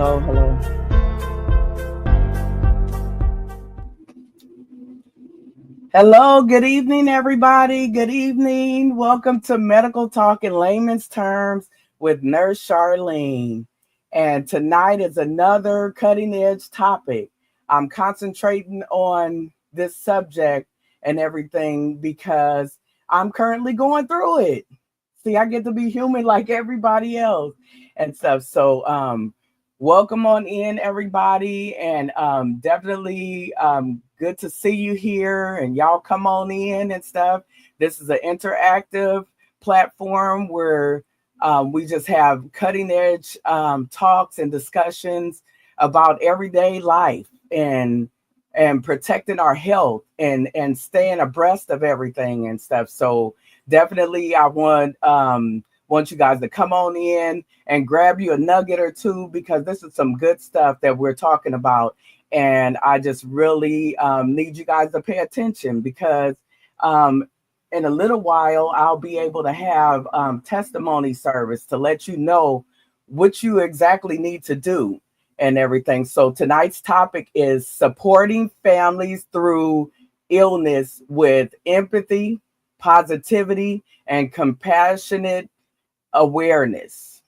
Hello, hello. Hello, good evening, everybody. Good evening. Welcome to Medical Talk in Layman's Terms with Nurse Charlene. And tonight is another cutting edge topic. I'm concentrating on this subject and everything because I'm currently going through it. See, I get to be human like everybody else and stuff. So, welcome on in, everybody, and definitely good to see you here. And y'all come on in and stuff. This is an interactive platform where we just have cutting edge talks and discussions about everyday life and protecting our health and staying abreast of everything and stuff. So definitely, I want you guys to come on in and grab you a nugget or two because this is some good stuff that we're talking about. And I just really need you guys to pay attention because in a little while, I'll be able to have testimony service to let you know what you exactly need to do and everything. So tonight's topic is supporting families through illness with empathy, positivity, and compassionate awareness.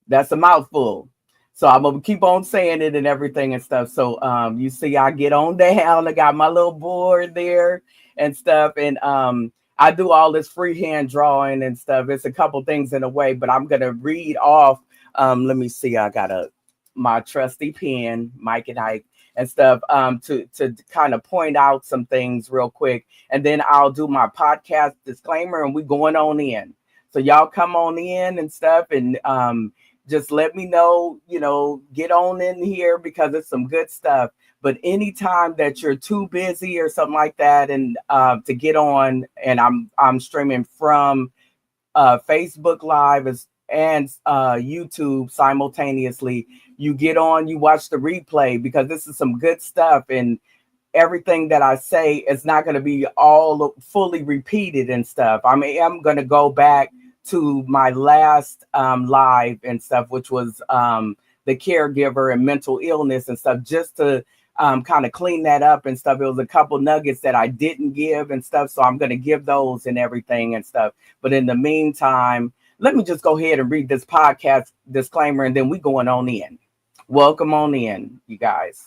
That's a mouthful. So I'm gonna keep on saying it and everything and stuff. So you see, I get on down. I got my little board there and stuff, and I do all this freehand drawing and stuff. It's a couple things in a way, but I'm gonna read off. Let me see. I got my trusty pen, Mike and Ike and stuff, to kind of point out some things real quick, and then I'll do my podcast disclaimer, and we going on in. So y'all come on in and stuff, and just let me know, get on in here because it's some good stuff. But anytime that you're too busy or something like that, and to get on, and I'm streaming from Facebook Live and YouTube simultaneously. You get on, you watch the replay because this is some good stuff, and everything that I say is not going to be all fully repeated and stuff. I mean, I'm going to go back to my last live and stuff, which was the caregiver and mental illness and stuff, just to kind of clean that up and stuff. It was a couple nuggets that I didn't give and stuff, so I'm going to give those and everything and stuff. But in the meantime, let me just go ahead and read this podcast disclaimer, and then we going on in. Welcome on in, you guys.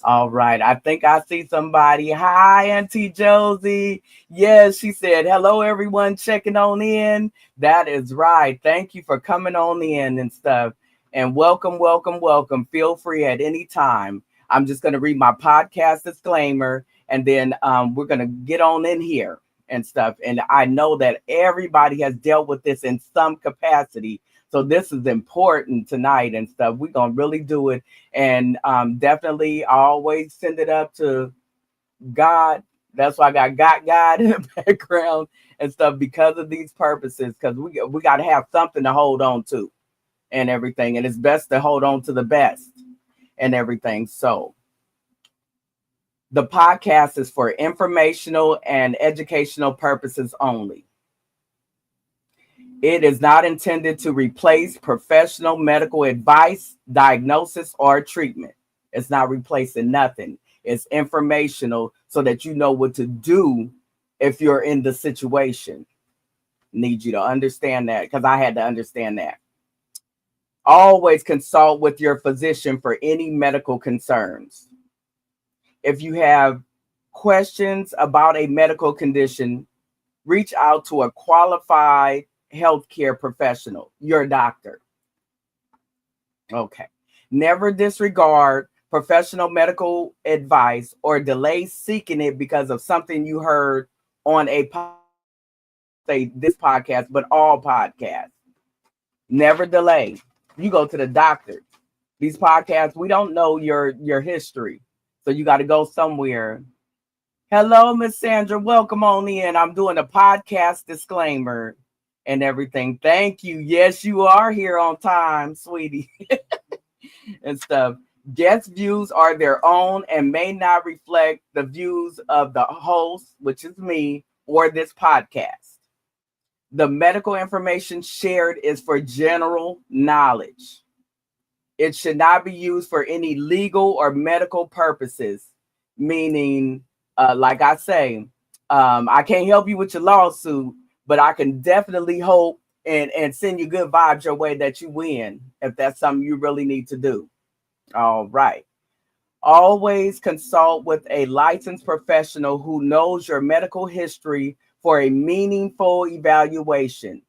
All right. I think I see somebody. Hi, Auntie Josie. Yes, she said, hello, everyone checking on in. That is right. Thank you for coming on in and stuff. And welcome, welcome, welcome. Feel free at any time. I'm just going to read my podcast disclaimer, and then we're going to get on in here and stuff. And I know that everybody has dealt with this in some capacity. So this is important tonight and stuff. We're going to really do it. And definitely always send it up to God. That's why I got God in the background and stuff because of these purposes, because we got to have something to hold on to and everything. And it's best to hold on to the best and everything. So the podcast is for informational and educational purposes only. It is not intended to replace professional medical advice, diagnosis, or treatment. It's not replacing nothing. It's informational so that you know what to do if you're in the situation. Need you to understand that because I had to understand that. Always consult with your physician for any medical concerns. If you have questions about a medical condition, reach out to a qualified healthcare professional, your doctor. Okay. Never disregard professional medical advice or delay seeking it because of something you heard on say this podcast, but all podcasts. Never delay. You go to the doctor. These podcasts, we don't know your history. So you got to go somewhere. Hello, Miss Sandra. Welcome on in. I'm doing a podcast disclaimer and everything. Thank you. Yes, you are here on time, sweetie. And stuff. Guest views are their own and may not reflect the views of the host, which is me, or this podcast. The medical information shared is for general knowledge. It should not be used for any legal or medical purposes, meaning, like I say, I can't help you with your lawsuit, but I can definitely hope and send you good vibes your way that you win if that's something you really need to do. All right. Always consult with a licensed professional who knows your medical history for a meaningful evaluation.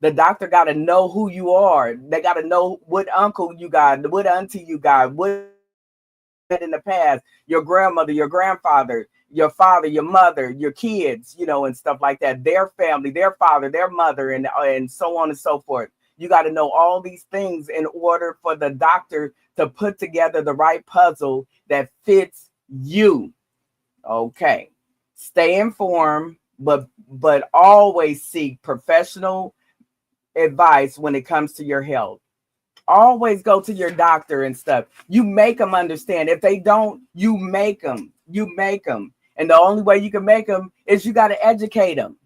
The doctor got to know who you are. They got to know what uncle you got, what auntie you got, what in the past, your grandmother, your grandfather, your father, your mother, your kids, and stuff like that, their family, their father, their mother, and so on and so forth. You got to know all these things in order for the doctor to put together the right puzzle that fits you. Okay. Stay informed, but always seek professional advice when it comes to your health. Always go to your doctor and stuff. You make them understand. If they don't, you make them. You make them. And the only way you can make them is you got to educate them.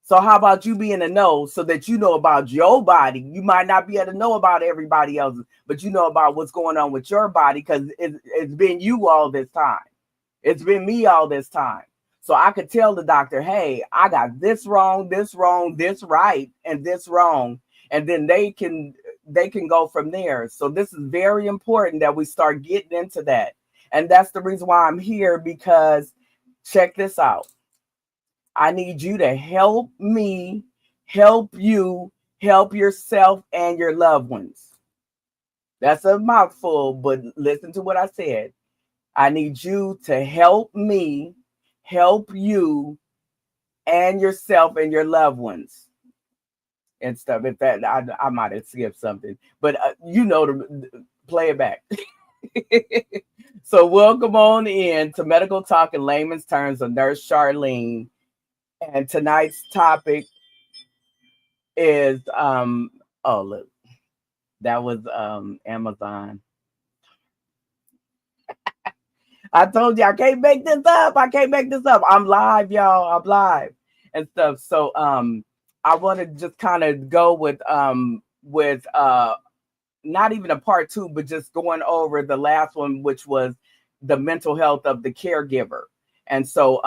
So how about you being a know so that you know about your body? You might not be able to know about everybody else's, but you know about what's going on with your body because it's been you all this time. It's been me all this time. So I could tell the doctor, hey, I got this wrong, this right, and this wrong. And then they can go from there. So this is very important that we start getting into that. And that's the reason why I'm here, because check this out. I need you to help me, help you, help yourself and your loved ones. That's a mouthful, but listen to what I said. I need you to help me, help you and yourself and your loved ones and stuff. If that, I might have skipped something, but to play it back. So welcome on in to Medical Talk in Layman's Terms with Nurse Charlene. And tonight's topic is oh look, that was Amazon. I told you I can't make this up. I can't make this up. I'm live, y'all. I'm live and stuff. So I want to just kind of go with not even a part two, but just going over the last one, which was the mental health of the caregiver. And so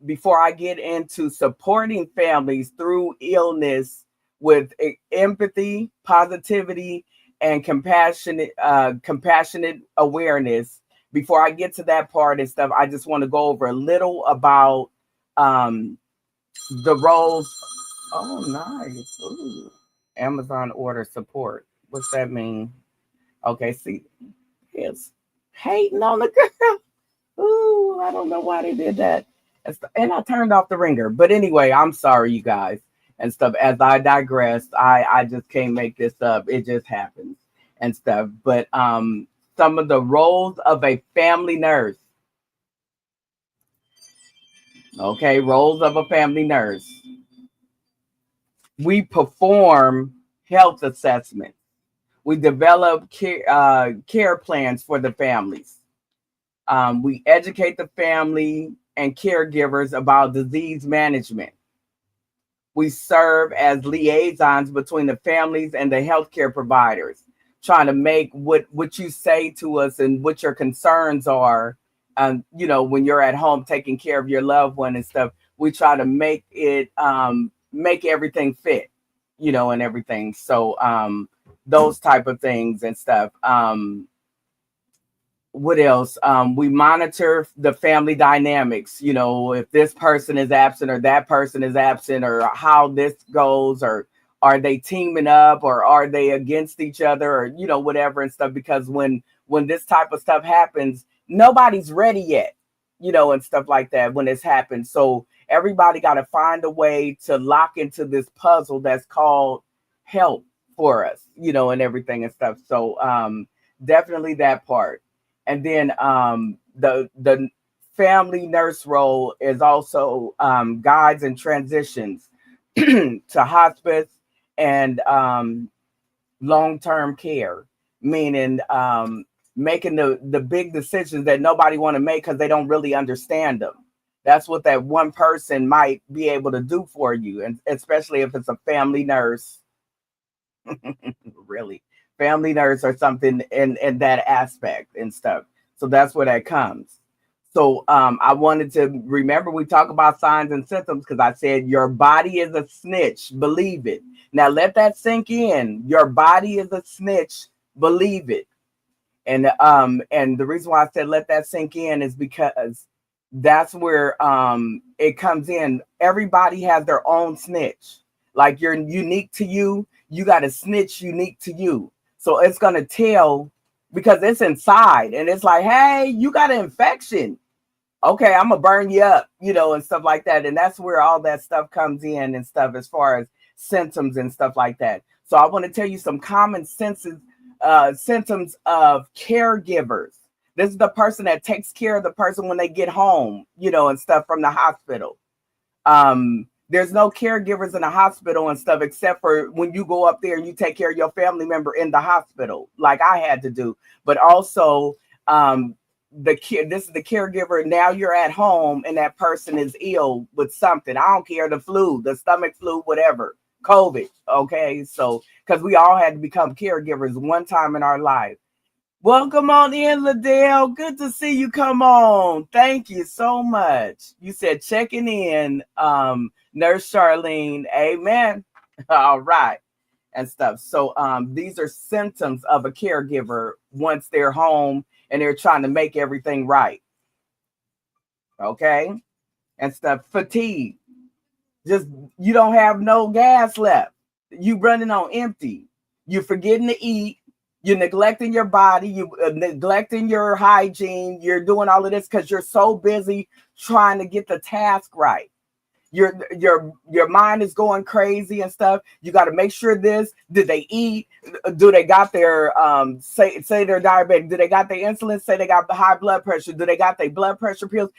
before I get into supporting families through illness with empathy, positivity, and compassionate awareness, before I get to that part and stuff, I just want to go over a little about the roles. Oh, nice. Ooh. Amazon order support. What's that mean? Okay, see, it's hating on the girl. Ooh, I don't know why they did that. And I turned off the ringer. But anyway, I'm sorry, you guys and stuff. As I digress, I just can't make this up. It just happens and stuff. But some of the roles of a family nurse. Okay, roles of a family nurse. We perform health assessments. We develop care plans for the families. We educate the family and caregivers about disease management. We serve as liaisons between the families and the healthcare providers, trying to make what you say to us and what your concerns are. When you're at home taking care of your loved one and stuff, we try to make it make everything fit, and everything. So those type of things and stuff. What else? We monitor the family dynamics, if this person is absent or that person is absent, or how this goes, or are they teaming up or are they against each other, or whatever and stuff, because when this type of stuff happens, nobody's ready yet, and stuff like that when it's happened. So everybody got to find a way to lock into this puzzle that's called help for us, and everything and stuff. So definitely that part. And then the family nurse role is also guides and transitions to hospice and long-term care, meaning making the big decisions that nobody want to make because they don't really understand them. That's what that one person might be able to do for you, and especially if it's a family nurse. Really, family nurse or something in that aspect and stuff. So that's where that comes. So I wanted to remember we talk about signs and symptoms because I said your body is a snitch. Believe it. Now let that sink in. Your body is a snitch. Believe it. And the reason why I said let that sink in is because that's where it comes in. Everybody has their own snitch. Like you're unique to you. You got a snitch unique to you. So it's gonna tell because it's inside and it's like, hey, you got an infection. Okay, I'm gonna burn you up, and stuff like that. And that's where all that stuff comes in and stuff as far as symptoms and stuff like that. So I want to tell you some common senses, symptoms of caregivers. This is the person that takes care of the person when they get home, and stuff from the hospital. There's no caregivers in the hospital and stuff except for when you go up there and you take care of your family member in the hospital, like I had to do. But also, this is the caregiver. Now you're at home and that person is ill with something. I don't care, the flu, the stomach flu, whatever, COVID. Okay, so because we all had to become caregivers one time in our life. Welcome on in, Liddell. Good to see you. Come on. Thank you so much. You said checking in, Nurse Charlene. Amen. All right. And stuff. So these are symptoms of a caregiver once they're home and they're trying to make everything right. Okay. And stuff. Fatigue. Just you don't have no gas left. You running on empty. You're forgetting to eat. You're neglecting your body. You neglecting your hygiene. You're doing all of this because you're so busy trying to get the task right. Your mind is going crazy and stuff. You got to make sure this. Did they eat? Do they got their say they're diabetic? Do they got their insulin? Say they got the high blood pressure. Do they got their blood pressure pills?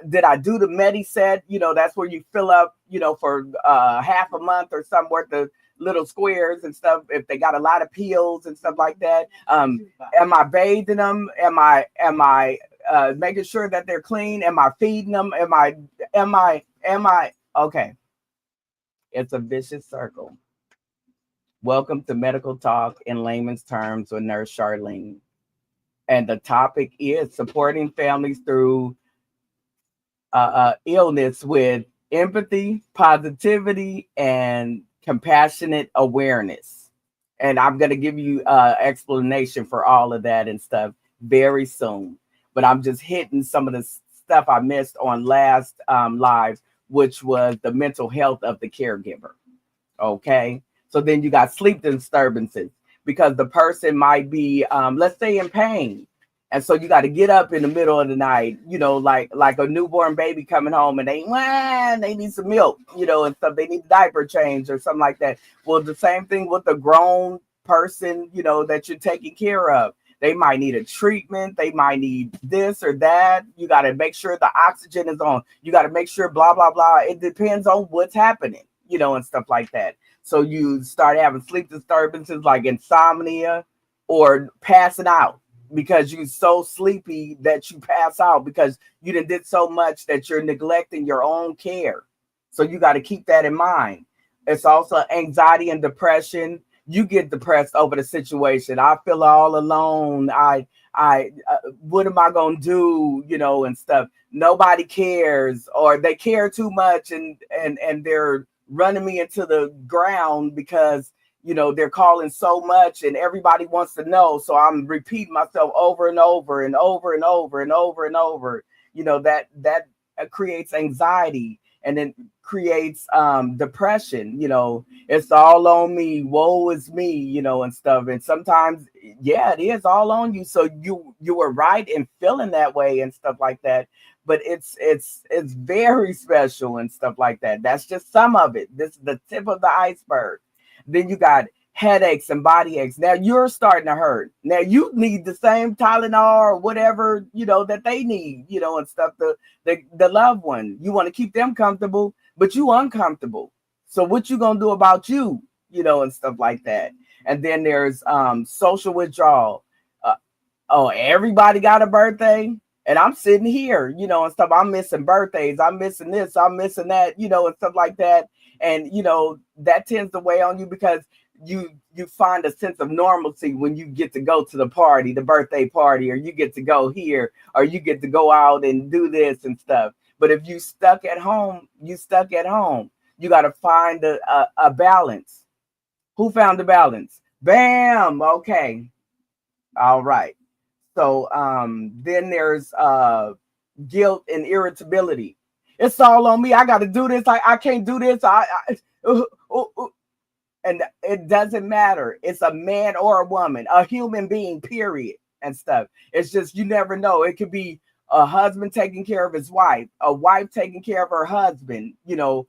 Did I do the Mediset? That's where you fill up, for half a month or something worth of little squares and stuff. If they got a lot of pills and stuff like that. Am I bathing them? Am I making sure that they're clean? Am I feeding them? Am I okay? It's a vicious circle. Welcome to Medical Talk in Layman's Terms with Nurse Charlene. And the topic is supporting families through illness with empathy, positivity, and compassionate awareness. And I'm going to give you explanation for all of that and stuff very soon. But I'm just hitting some of the stuff I missed on last live, which was the mental health of the caregiver. Okay. So then you got sleep disturbances because the person might be, let's say, in pain. And so you got to get up in the middle of the night, like a newborn baby coming home and they need some milk, and stuff. They need a diaper change or something like that. Well, the same thing with a grown person, that you're taking care of. They might need a treatment. They might need this or that. You got to make sure the oxygen is on. You got to make sure blah, blah, blah. It depends on what's happening, and stuff like that. So you start having sleep disturbances like insomnia or passing out because you're so sleepy that you pass out because you did so much that you're neglecting your own care. So you got to keep that in mind. It's also anxiety and depression. You get depressed over the situation. I feel all alone. What am I gonna do? And stuff. Nobody cares, or they care too much, and they're running me into the ground because they're calling so much, and everybody wants to know. So I'm repeating myself over and over and over and over and over and over. That creates anxiety. And then creates depression. It's all on me, woe is me, and stuff. And sometimes, yeah, it is all on you. So you were right in feeling that way and stuff like that. But it's very special and stuff like that. That's just some of it. This is the tip of the iceberg. Then you got headaches and body aches. Now you're starting to hurt. Now you need the same Tylenol or whatever, that they need, and stuff. The loved one, you want to keep them comfortable, but you uncomfortable. So what you going to do about you, and stuff like that. And then there's social withdrawal. Everybody got a birthday and I'm sitting here, and stuff. I'm missing birthdays. I'm missing this. I'm missing that, and stuff like that. And, that tends to weigh on you because you find a sense of normalcy when you get to go to the party, the birthday party, or you get to go here, or you get to go out and do this and stuff. But if you stuck at home, you stuck at home. You got to find a balance. Who found the balance? Bam. Okay. All right. So then there's guilt and irritability. It's all on me. I got to do this. I can't do this. And it doesn't matter. It's a man or a woman, a human being, period, and stuff. It's just, you never know. It could be a husband taking care of his wife, a wife taking care of her husband, a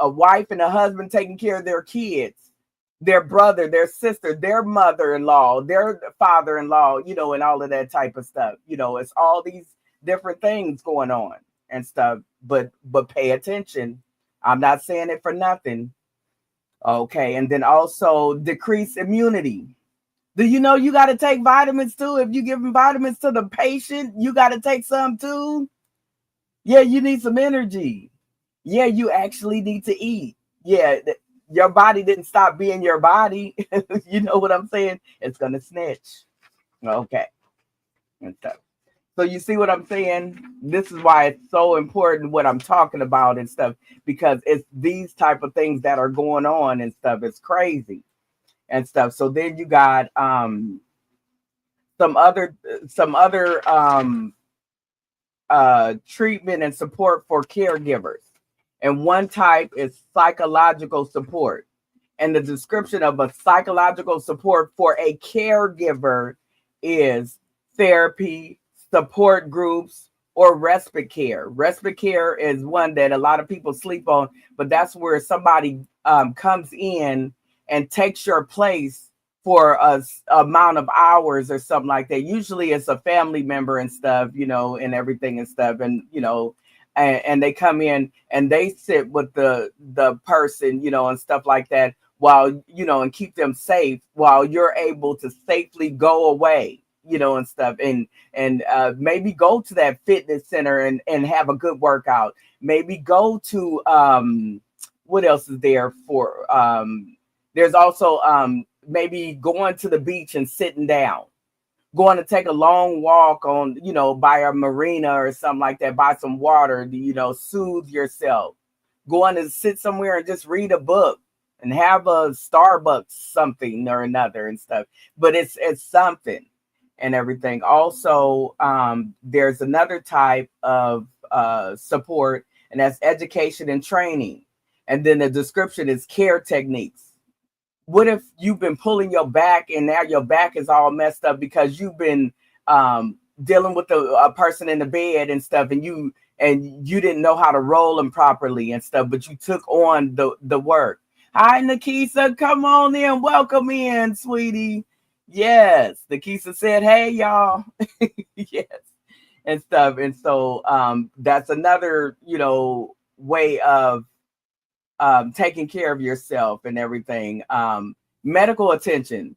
wife and a husband taking care of their kids, their brother, their sister, their mother-in-law, their father-in-law, and all of that type of stuff. It's all these different things going on and stuff, but pay attention. I'm not saying it for nothing. Okay, and then also decrease immunity. Do you know you got to take vitamins too? If you giving vitamins to the patient, you got to take some too. Yeah, you need some energy. Yeah, you actually need to eat. Yeah, your body didn't stop being your body. You know what I'm saying? It's gonna snitch. Okay, and stuff. So you see what I'm saying? This is why it's so important what I'm talking about and stuff, because it's these type of things that are going on and stuff. It's crazy and stuff. So then you got some other treatment and support for caregivers. And one type is psychological support. And the description of a psychological support for a caregiver is therapy, support groups, or respite care. Respite care is one that a lot of people sleep on, but that's where somebody comes in and takes your place for a amount of hours or something like that. Usually it's a family member and stuff, and everything and stuff. And, and they come in and they sit with the person, and stuff like that while, and keep them safe while you're able to safely go away, and stuff, and maybe go to that fitness center and have a good workout. Maybe go to what else is there for? There's also maybe going to the beach and sitting down, going to take a long walk on, by a marina or something like that, by some water, soothe yourself, going to sit somewhere and just read a book and have a Starbucks something or another and stuff. But it's something and everything. Also, there's another type of support, and that's education and training. And then the description is care techniques. What if you've been pulling your back and now your back is all messed up because you've been dealing with a person in the bed and stuff, and you didn't know how to roll them properly and stuff, but you took on the work. Hi, Nikisa, come on in, welcome in, sweetie. Yes, Nikisa said, hey, y'all. Yes, and stuff. And so that's another, way of taking care of yourself and everything. Medical attention.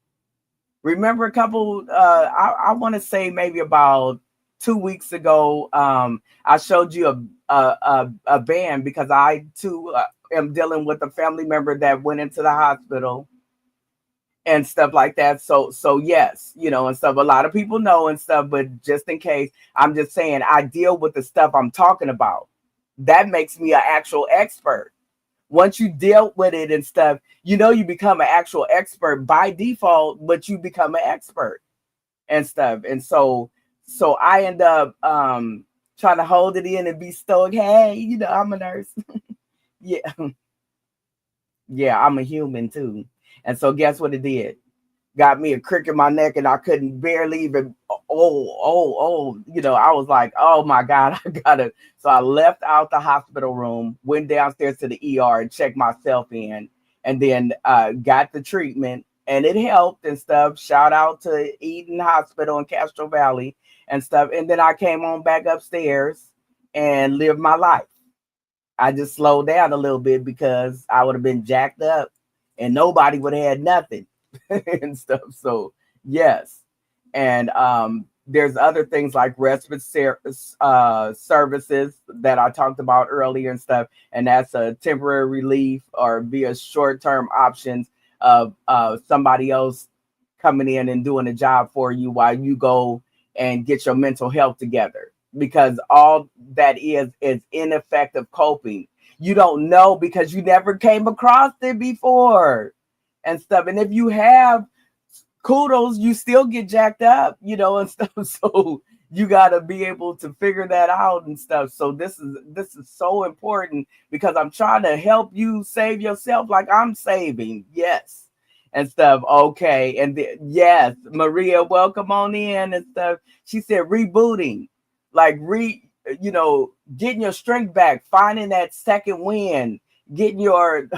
Remember a couple, I want to say maybe about 2 weeks ago, I showed you a band because I too am dealing with a family member that went into the hospital and stuff like that. So yes, and stuff. A lot of people know and stuff, but just in case, I'm just saying I deal with the stuff I'm talking about. That makes me an actual expert. Once you deal with it and stuff, you become an actual expert by default, but you become an expert and stuff. And so I end up trying to hold it in and be stoic. Hey, I'm a nurse. Yeah. Yeah, I'm a human too. And so guess what it did? Got me a crick in my neck and I couldn't barely even, I was like, oh my God, I gotta. So I left out the hospital room, went downstairs to the ER and checked myself in, and then got the treatment, and it helped and stuff. Shout out to Eden Hospital in Castro Valley and stuff. And then I came on back upstairs and lived my life. I just slowed down a little bit because I would have been jacked up and nobody would have had nothing and stuff. So yes. And there's other things like respite services that I talked about earlier and stuff. And that's a temporary relief or via short-term options of somebody else coming in and doing a job for you while you go and get your mental health together, because all that is ineffective coping. You don't know because you never came across it before and stuff. And if you have, kudos, you still get jacked up, and stuff. So you got to be able to figure that out and stuff. So this is so important because I'm trying to help you save yourself like I'm saving. Yes. And stuff. Okay. And yes, Maria, welcome on in and stuff. She said rebooting, like getting your strength back, finding that second win, getting your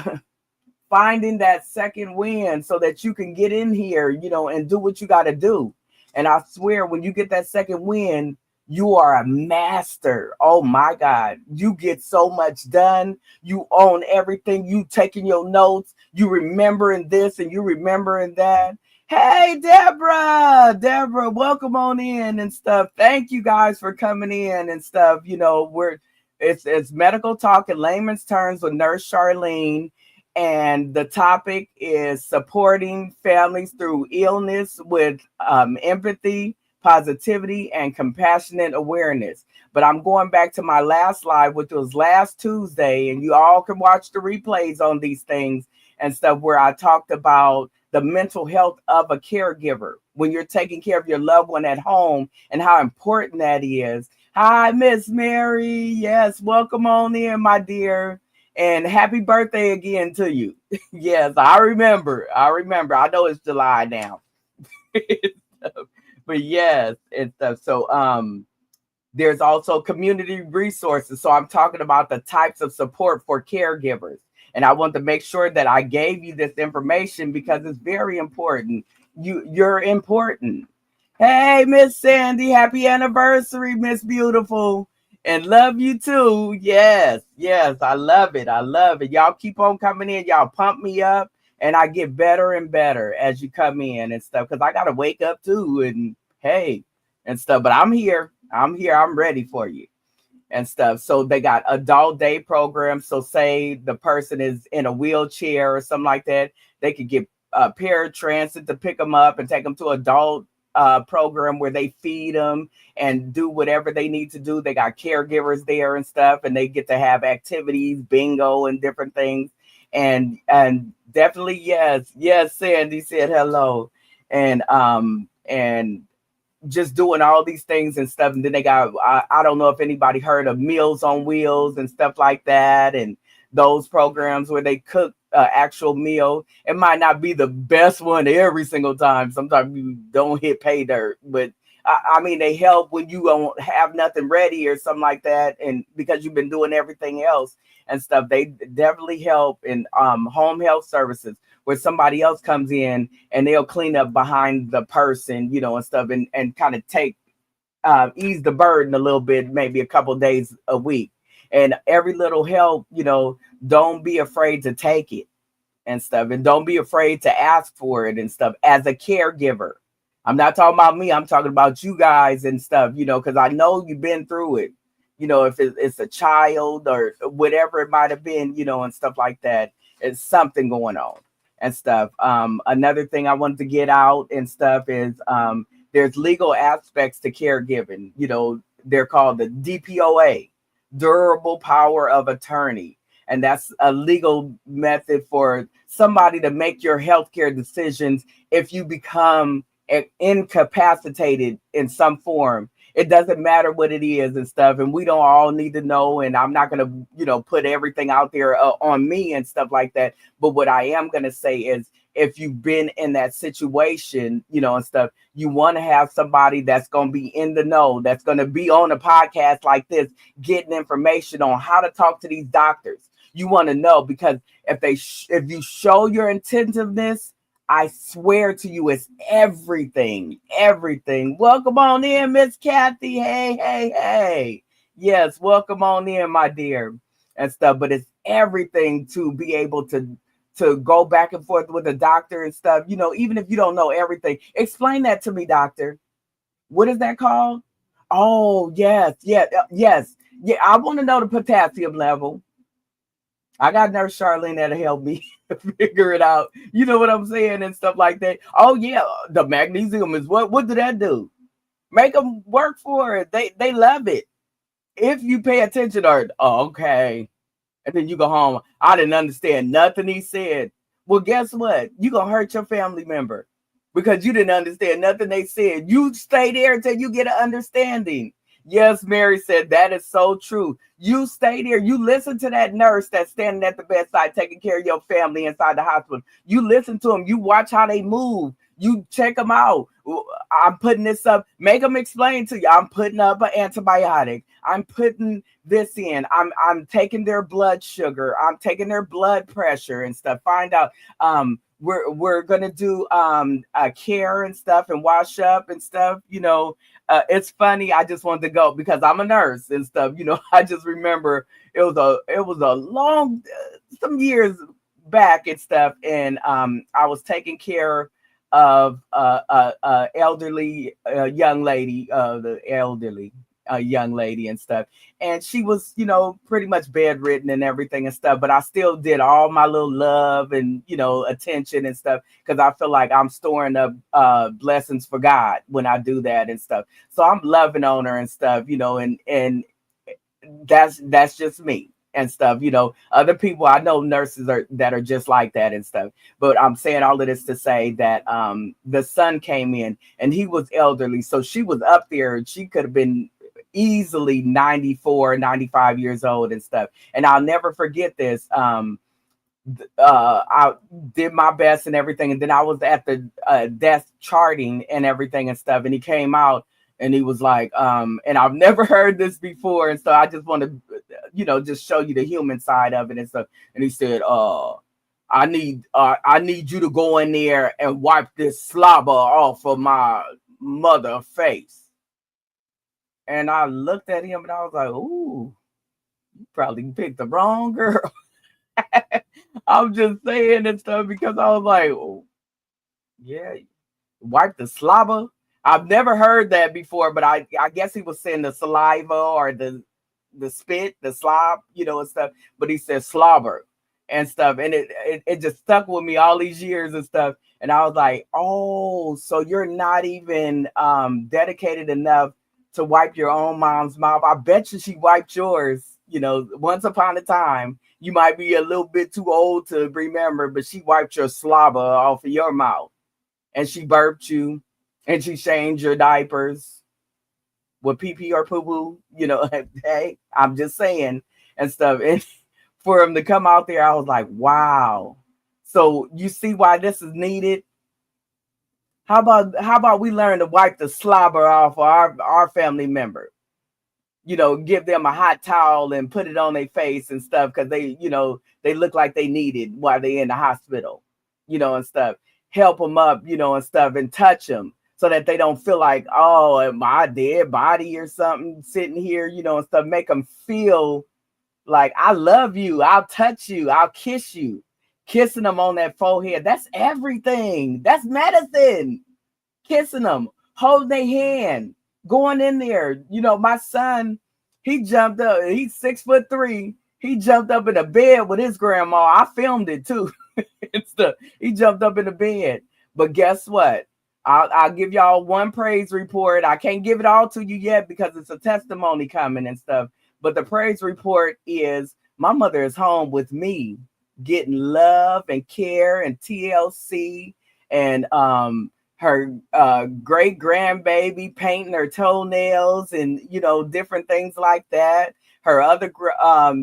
finding that second win so that you can get in here, and do what you got to do. And I swear, when you get that second win, you are a master. Oh my God. You get so much done. You own everything. You taking your notes. You remembering this and you remembering that. Hey, Deborah, welcome on in and stuff. Thank you guys for coming in and stuff. It's medical talk in layman's terms with Nurse Charlene. And the topic is supporting families through illness with empathy, positivity, and compassionate awareness. But I'm going back to my last live, which was last Tuesday, and you all can watch the replays on these things and stuff, where I talked about the mental health of a caregiver when you're taking care of your loved one at home and how important that is. Hi, Miss Mary. Yes, welcome on in, my dear. And happy birthday again to you. Yes, I remember. I know it's July now. But yes, and stuff. So there's also community resources. So I'm talking about the types of support for caregivers. And I want to make sure that I gave you this information because it's very important. You're important. Hey, Miss Sandy, happy anniversary, Miss Beautiful. And love you too. Yes, I love it. Y'all keep on coming in. Y'all pump me up, and I get better and better as you come in and stuff. Because I gotta wake up too, and hey, and stuff. But I'm here. I'm ready for you and stuff. So they got adult day programs. So say the person is in a wheelchair or something like that, they could get paratransit to pick them up and take them to adult program where they feed them and do whatever they need to do. They got caregivers there and stuff, and they get to have activities, bingo, and different things. And definitely, yes, Sandy said hello. And just doing all these things and stuff. And then they got, I don't know if anybody heard of Meals on Wheels and stuff like that. And those programs where they cook actual meal. It might not be the best one every single time. Sometimes you don't hit pay dirt, but I mean, they help when you don't have nothing ready or something like that. And because you've been doing everything else and stuff, they definitely help in home health services where somebody else comes in and they'll clean up behind the person, and stuff, and kind of take ease the burden a little bit, maybe a couple days a week. And every little help, don't be afraid to take it and stuff. And don't be afraid to ask for it and stuff as a caregiver. I'm not talking about me. I'm talking about you guys and stuff, because I know you've been through it, if it's a child or whatever it might have been, and stuff like that. It's something going on and stuff. Another thing I wanted to get out and stuff is there's legal aspects to caregiving. They're called the DPOA, Durable Power of Attorney. And that's a legal method for somebody to make your healthcare decisions if you become incapacitated in some form. It doesn't matter what it is and stuff. And we don't all need to know. And I'm not going to, put everything out there on me and stuff like that. But what I am going to say is if you've been in that situation, and stuff, you want to have somebody that's going to be in the know, that's going to be on a podcast like this, getting information on how to talk to these doctors. You want to know, because if you show your attentiveness, I swear to you, it's everything. Welcome on in, Miss Kathy. Hey. Yes, welcome on in, my dear, and stuff. But it's everything to be able to go back and forth with the doctor and stuff. Even if you don't know everything, explain that to me, doctor. What is that called? Oh, yes. I want to know the potassium level. I got Nurse Charlene that'll help me figure it out. You know what I'm saying and stuff like that. Oh yeah, the magnesium is what? What did that do? Make them work for it. They love it if you pay attention. Or oh, okay, and then you go home. I didn't understand nothing he said. Well, guess what? You gonna hurt your family member because you didn't understand nothing they said. You stay there until you get an understanding. Yes, Mary said that is so true. You stay there. You listen to that nurse that's standing at the bedside taking care of your family inside the hospital. You listen to them. You watch how they move. You check them out. I'm putting this up. Make them explain to you. I'm putting up an antibiotic. I'm putting this in. I'm taking their blood sugar. I'm taking their blood pressure and stuff. Find out. We're gonna do care and stuff and wash up and stuff. It's funny. I just wanted to go because I'm a nurse and stuff. I just remember it was a long some years back and stuff, and I was taking care of elderly young lady, the elderly young lady and stuff. And she was, pretty much bedridden and everything and stuff. But I still did all my little love and, attention and stuff because I feel like I'm storing up blessings for God when I do that and stuff. So I'm loving on her and stuff, and that's just me and stuff. Other people, I know nurses that are just like that and stuff. But I'm saying all of this to say that the son came in and he was elderly. So she was up there and she could have been easily 94, 95 years old and stuff. And I'll never forget this. I did my best and everything. And then I was at the desk charting and everything and stuff. And he came out and he was like, and I've never heard this before. And so I just want to, just show you the human side of it and stuff. And he said, I need you to go in there and wipe this slobber off of my mother face. And I looked at him and I was like, ooh, you probably picked the wrong girl. I'm just saying and stuff because I was like, oh, yeah, wipe the slobber. I've never heard that before, but I guess he was saying the saliva or the spit, the slob, and stuff. But he said slobber and stuff. And it just stuck with me all these years and stuff. And I was like, oh, so you're not even dedicated enough to wipe your own mom's mouth. I bet you she wiped yours, once upon a time. You might be a little bit too old to remember, but she wiped your slobber off of your mouth. And she burped you. And she changed your diapers with pee-pee or poo-poo. Hey, I'm just saying and stuff. And for him to come out there, I was like, wow. So you see why this is needed? How about we learn to wipe the slobber off our family member? Give them a hot towel and put it on their face and stuff because they look like they need it while they're in the hospital, and stuff. Help them up, and stuff, and touch them so that they don't feel like, oh, my dead body or something sitting here, and stuff. Make them feel like I love you. I'll touch you. I'll kiss you. Kissing them on that forehead. That's everything. That's medicine. Kissing them, holding their hand, going in there. My son, he jumped up. He's 6'3". He jumped up in a bed with his grandma. I filmed it too. He jumped up in the bed. But guess what? I'll give y'all one praise report. I can't give it all to you yet because it's a testimony coming and stuff. But the praise report is my mother is home with me, getting love and care and TLC and her great grandbaby painting her toenails and different things like that. Her other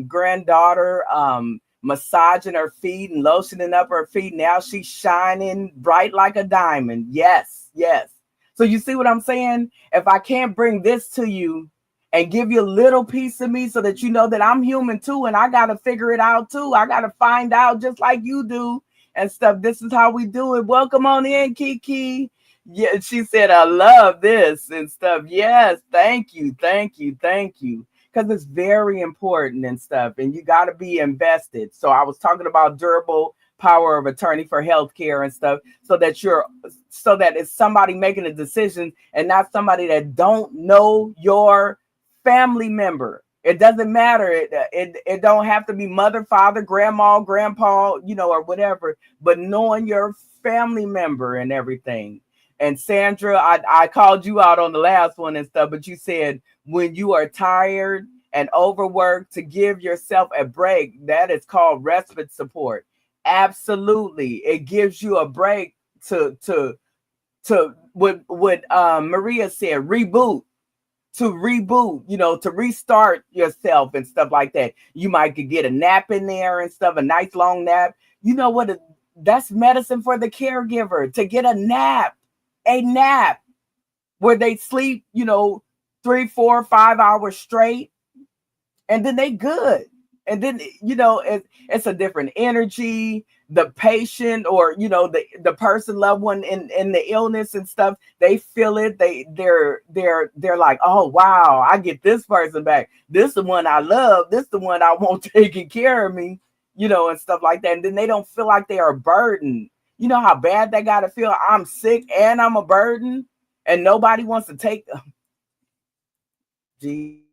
granddaughter massaging her feet and lotioning up her feet. Now she's shining bright like a diamond. Yes. So you see what I'm saying? If I can't bring this to you and give you a little piece of me so that you know that I'm human too, and I got to figure it out too. I got to find out just like you do and stuff. This is how we do it. Welcome on in, Kiki. Yeah, she said, I love this and stuff. Yes, thank you. Because it's very important and stuff. And you got to be invested. So I was talking about durable power of attorney for healthcare and stuff, so that it's somebody making a decision and not somebody that don't know your family member. It doesn't matter. It don't have to be mother, father, grandma, grandpa, or whatever. But knowing your family member and everything. And Sandra, I called you out on the last one and stuff, but you said when you are tired and overworked, to give yourself a break. That is called respite support. Absolutely, it gives you a break to what Maria said, reboot, to restart yourself and stuff like that. You might could get a nap in there and stuff, a nice long nap. You know what? That's medicine for the caregiver, to get a nap where they sleep, 3, 4, 5 hours straight, and then they good. And then it's a different energy. The patient, or the person, loved one in the illness and stuff, they feel it. They're like, oh wow, I get this person back. This is the one I love. This is the one I want taking care of me, and stuff like that. And then they don't feel like they are a burden. You know how bad they gotta feel. I'm sick and I'm a burden, and nobody wants to take. Gee.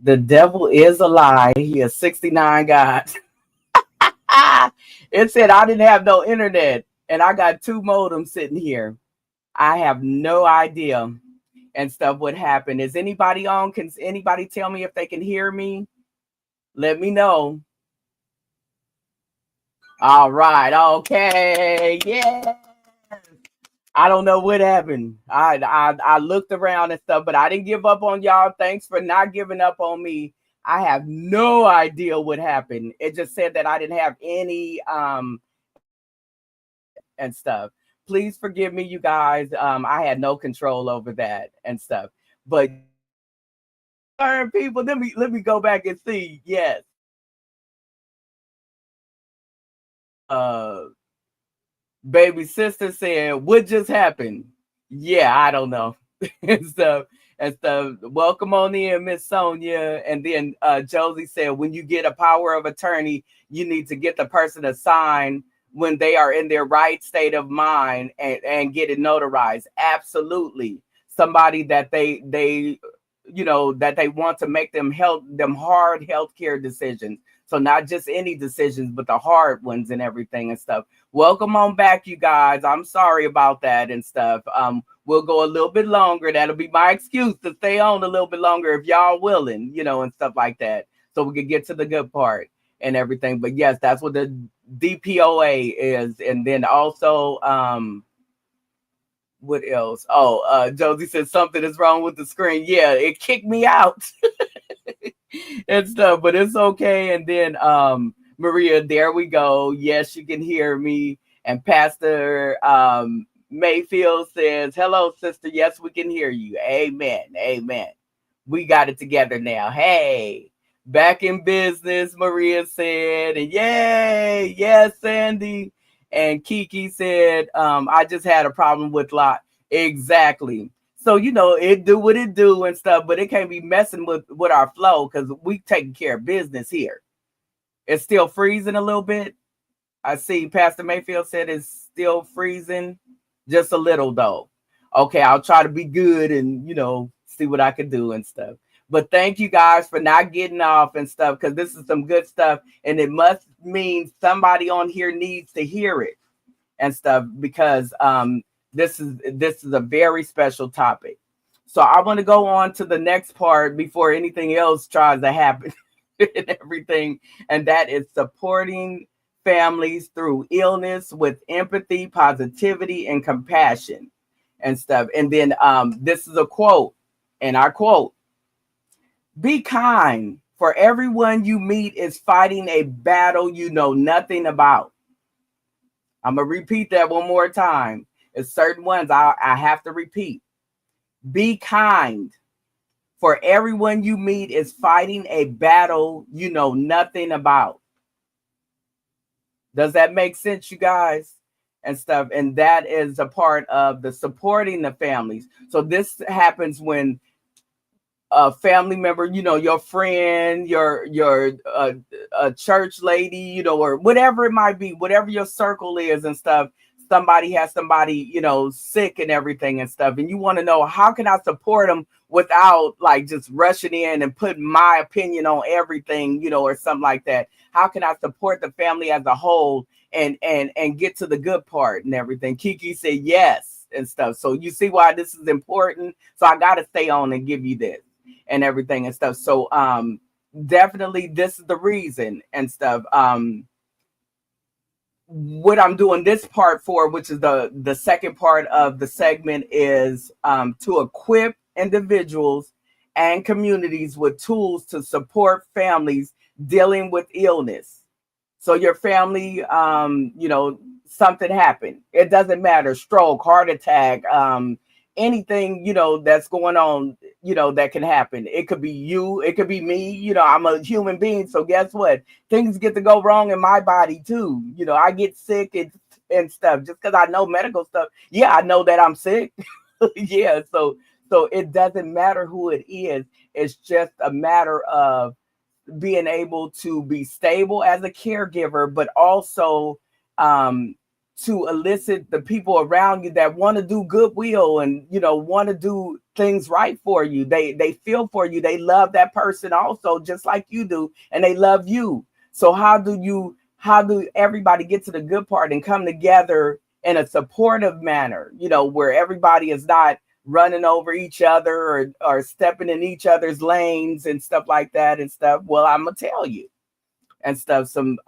The devil is a lie. He is 69 God. It said I didn't have no internet, and I got two modems sitting here. I have no idea and stuff what happened. Is anybody on? Can anybody tell me if they can hear me? Let me know. All right. Okay. Yeah. I don't know what happened. I looked around and stuff, but I didn't give up on y'all. Thanks for not giving up on me. I have no idea what happened. It just said that I didn't have any and stuff. Please forgive me, you guys. I had no control over that and stuff. But people, let me go back and see. Yes. baby sister said, what just happened? Yeah, I don't know. and stuff and stuff. Welcome on in, Miss Sonia. And then Josie said, when you get a power of attorney, you need to get the person to sign when they are in their right state of mind and get it notarized. Absolutely. Somebody that they that they want to make them hard healthcare decisions. So not just any decisions, but the hard ones and everything and stuff. Welcome on back, you guys. I'm sorry about that and stuff. We'll go a little bit longer. That'll be my excuse to stay on a little bit longer if y'all willing, and stuff like that. So we can get to the good part and everything. But yes, that's what the DPOA is. And then also, what else? Oh, Josie said something is wrong with the screen. Yeah, it kicked me out and stuff, but it's okay. And then Maria, there we go. Yes, you can hear me. And Pastor Mayfield says, hello, sister. Yes, we can hear you. Amen. Amen. We got it together now. Hey, back in business, Maria said. And yay. Yes, Sandy. And Kiki said, I just had a problem with lot. Exactly. So, it do what it do and stuff, but it can't be messing with our flow because we taking care of business here. It's still freezing a little bit. I see Pastor Mayfield said it's still freezing. Just a little, though. Okay, I'll try to be good and, see what I can do and stuff. But thank you guys for not getting off and stuff because this is some good stuff. And it must mean somebody on here needs to hear it and stuff because this is a very special topic. So I want to go on to the next part before anything else tries to happen and everything. And that is supporting families through illness with empathy, positivity, and compassion and stuff. And then this is a quote, and I quote, be kind, for everyone you meet is fighting a battle you know nothing about. I'm going to repeat that one more time. It's certain ones I have to repeat. Be kind, for everyone you meet is fighting a battle you know nothing about. Does that make sense, you guys? And stuff. And that is a part of the supporting the families. So this happens when a family member, your friend, your a church lady, or whatever it might be, whatever your circle is and stuff. Somebody has somebody, sick and everything and stuff. And you want to know, how can I support them without like just rushing in and putting my opinion on everything, or something like that? How can I support the family as a whole and get to the good part and everything? Kiki said yes and stuff. So you see why this is important. So I got to stay on and give you this and everything and stuff. So definitely this is the reason and stuff. What I'm doing this part for, which is the second part of the segment, is to equip individuals and communities with tools to support families dealing with illness. So your family, something happened. It doesn't matter, stroke, heart attack, anything, that's going on, that can happen. It could be you, it could be me, I'm a human being. So guess what? Things get to go wrong in my body too. I get sick and stuff just because I know medical stuff. Yeah, I know that I'm sick. Yeah. So it doesn't matter who it is. It's just a matter of being able to be stable as a caregiver, but also, to elicit the people around you that want to do goodwill and want to do things right for you. They feel for you. They love that person also, just like you do, and they love you. So how do everybody get to the good part and come together in a supportive manner? Where everybody is not running over each other or stepping in each other's lanes and stuff like that and stuff. Well, I'm gonna tell you and stuff. Some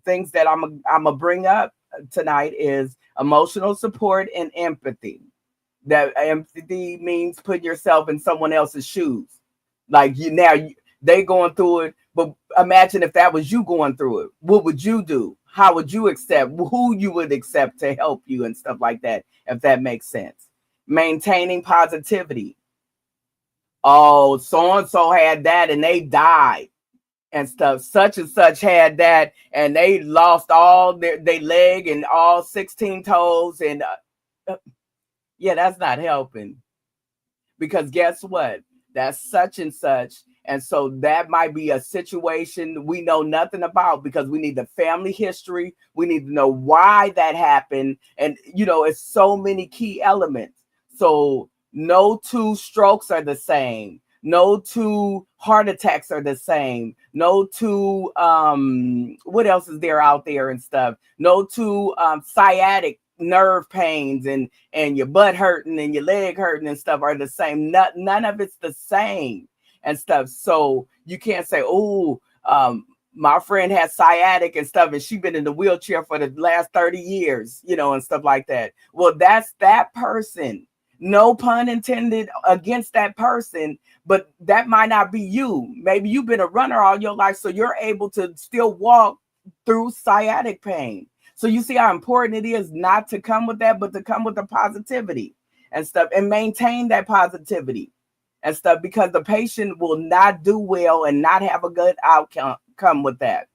things that I'm gonna bring up tonight is emotional support and empathy. That empathy means putting yourself in someone else's shoes. Like they going through it, but imagine if that was you going through it. What would you do? How would you accept? Who you would accept to help you and stuff like that, if that makes sense. Maintaining positivity. Oh, so-and-so had that and they died. and stuff. Such and such had that, and they lost all their leg and all 16 toes. And yeah, that's not helping, because guess what? That's such and such. And so that might be a situation we know nothing about, because we need the family history. We need to know why that happened. And, it's so many key elements. So no two strokes are the same. No two heart attacks are the same. No two, what else is there out there and stuff? No two sciatic nerve pains and your butt hurting and your leg hurting and stuff are the same. None of it's the same and stuff. So you can't say, oh, my friend has sciatic and stuff, and she's been in the wheelchair for the last 30 years, and stuff like that. Well, that's that person. No pun intended against that person, but that might not be you. Maybe you've been a runner all your life, so you're able to still walk through sciatic pain. So you see how important it is not to come with that, but to come with the positivity and stuff, and maintain that positivity and stuff, because the patient will not do well and not have a good outcome with that.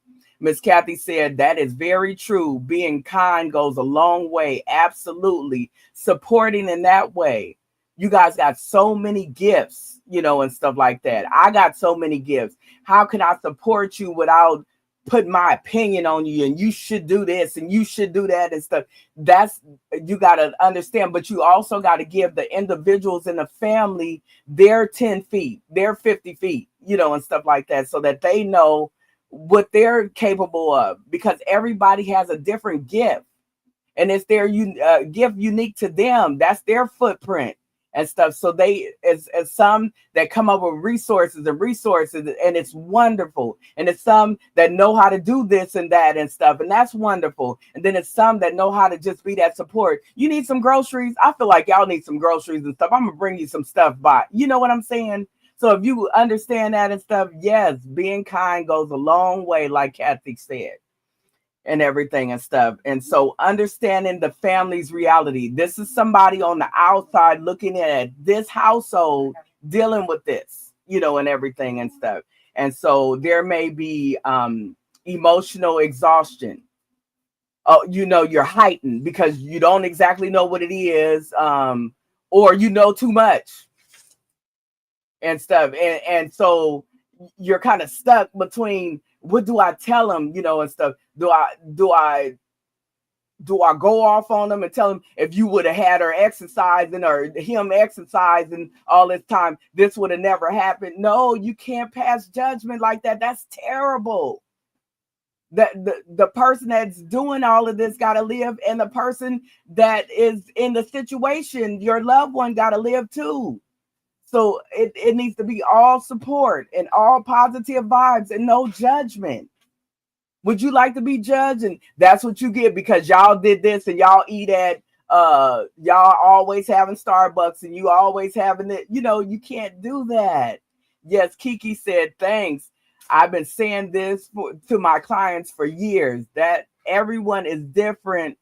Miss Kathy said that is very true. Being kind goes a long way. Absolutely. Supporting in that way. You guys got so many gifts, and stuff like that. I got so many gifts. How can I support you without put my opinion on you, and you should do this and you should do that and stuff? That's, you got to understand, but you also got to give the individuals in the family their 10 feet, their 50 feet, and stuff like that, so that they know what they're capable of, because everybody has a different gift, and it's their gift unique to them. That's their footprint and stuff. So they, as some that come up with resources, and it's wonderful. And it's some that know how to do this and that and stuff, and that's wonderful. And then it's some that know how to just be that support. You need some groceries? I feel like y'all need some groceries and stuff. I'm gonna bring you some stuff by. You know what I'm saying? So if you understand that and stuff, yes, being kind goes a long way, like Kathy said, and everything and stuff. And so understanding the family's reality. This is somebody on the outside looking at this household dealing with this, and everything and stuff. And so there may be emotional exhaustion. Oh, you're heightened because you don't exactly know what it is, or too much and stuff. And so you're kind of stuck between, what do I tell them, and stuff. Do I go off on them and tell them, if you would have had her exercising or him exercising all this time, this would have never happened? No, you can't pass judgment like that. That's terrible. That the person that's doing all of this got to live, and the person that is in the situation, your loved one, got to live too. So it needs to be all support and all positive vibes and no judgment. Would you like to be judged? And that's what you get because y'all did this, and y'all eat at y'all always having Starbucks, and you always having it. You can't do that. Yes, Kiki said, thanks. I've been saying this to my clients for years, that everyone is different.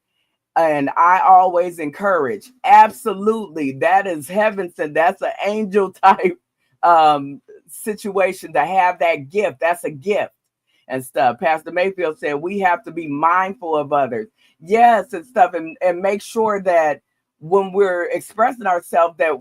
And I always encourage. Absolutely. That is heaven sent. That's an angel type situation to have that gift. That's a gift and stuff. Pastor Mayfield said we have to be mindful of others. Yes, and stuff. And make sure that when we're expressing ourselves, that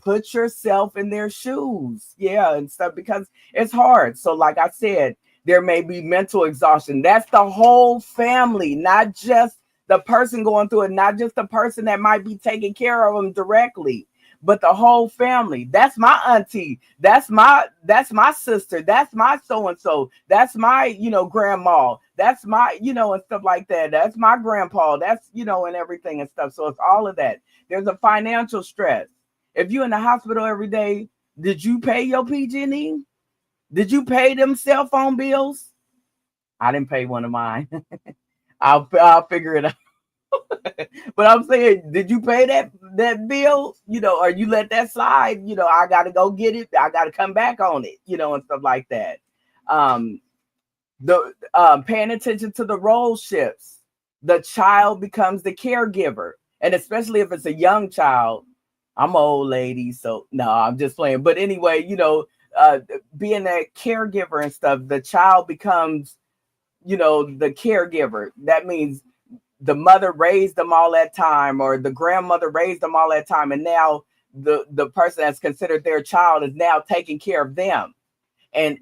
put yourself in their shoes. Yeah, and stuff, because it's hard. So like I said, there may be mental exhaustion. That's the whole family, not just the person going through it, not just the person that might be taking care of them directly, but the whole family. That's my auntie. That's my sister. That's my so-and-so. That's my, grandma. That's my, and stuff like that. That's my grandpa. That's, and everything and stuff. So it's all of that. There's a financial stress. If you're in the hospital every day, did you pay your PG&E? Did you pay them cell phone bills? I didn't pay one of mine. I'll figure it out. But I'm saying, did you pay that bill? Or you let that slide? I got to go get it. I got to come back on it, and stuff like that. Paying attention to the role shifts. The child becomes the caregiver. And especially if it's a young child. I'm an old lady, so no, I'm just playing. But anyway, uh, being a caregiver and stuff, the child becomes, the caregiver. That means the mother raised them all that time, or the grandmother raised them all that time, and now the person that's considered their child is now taking care of them, and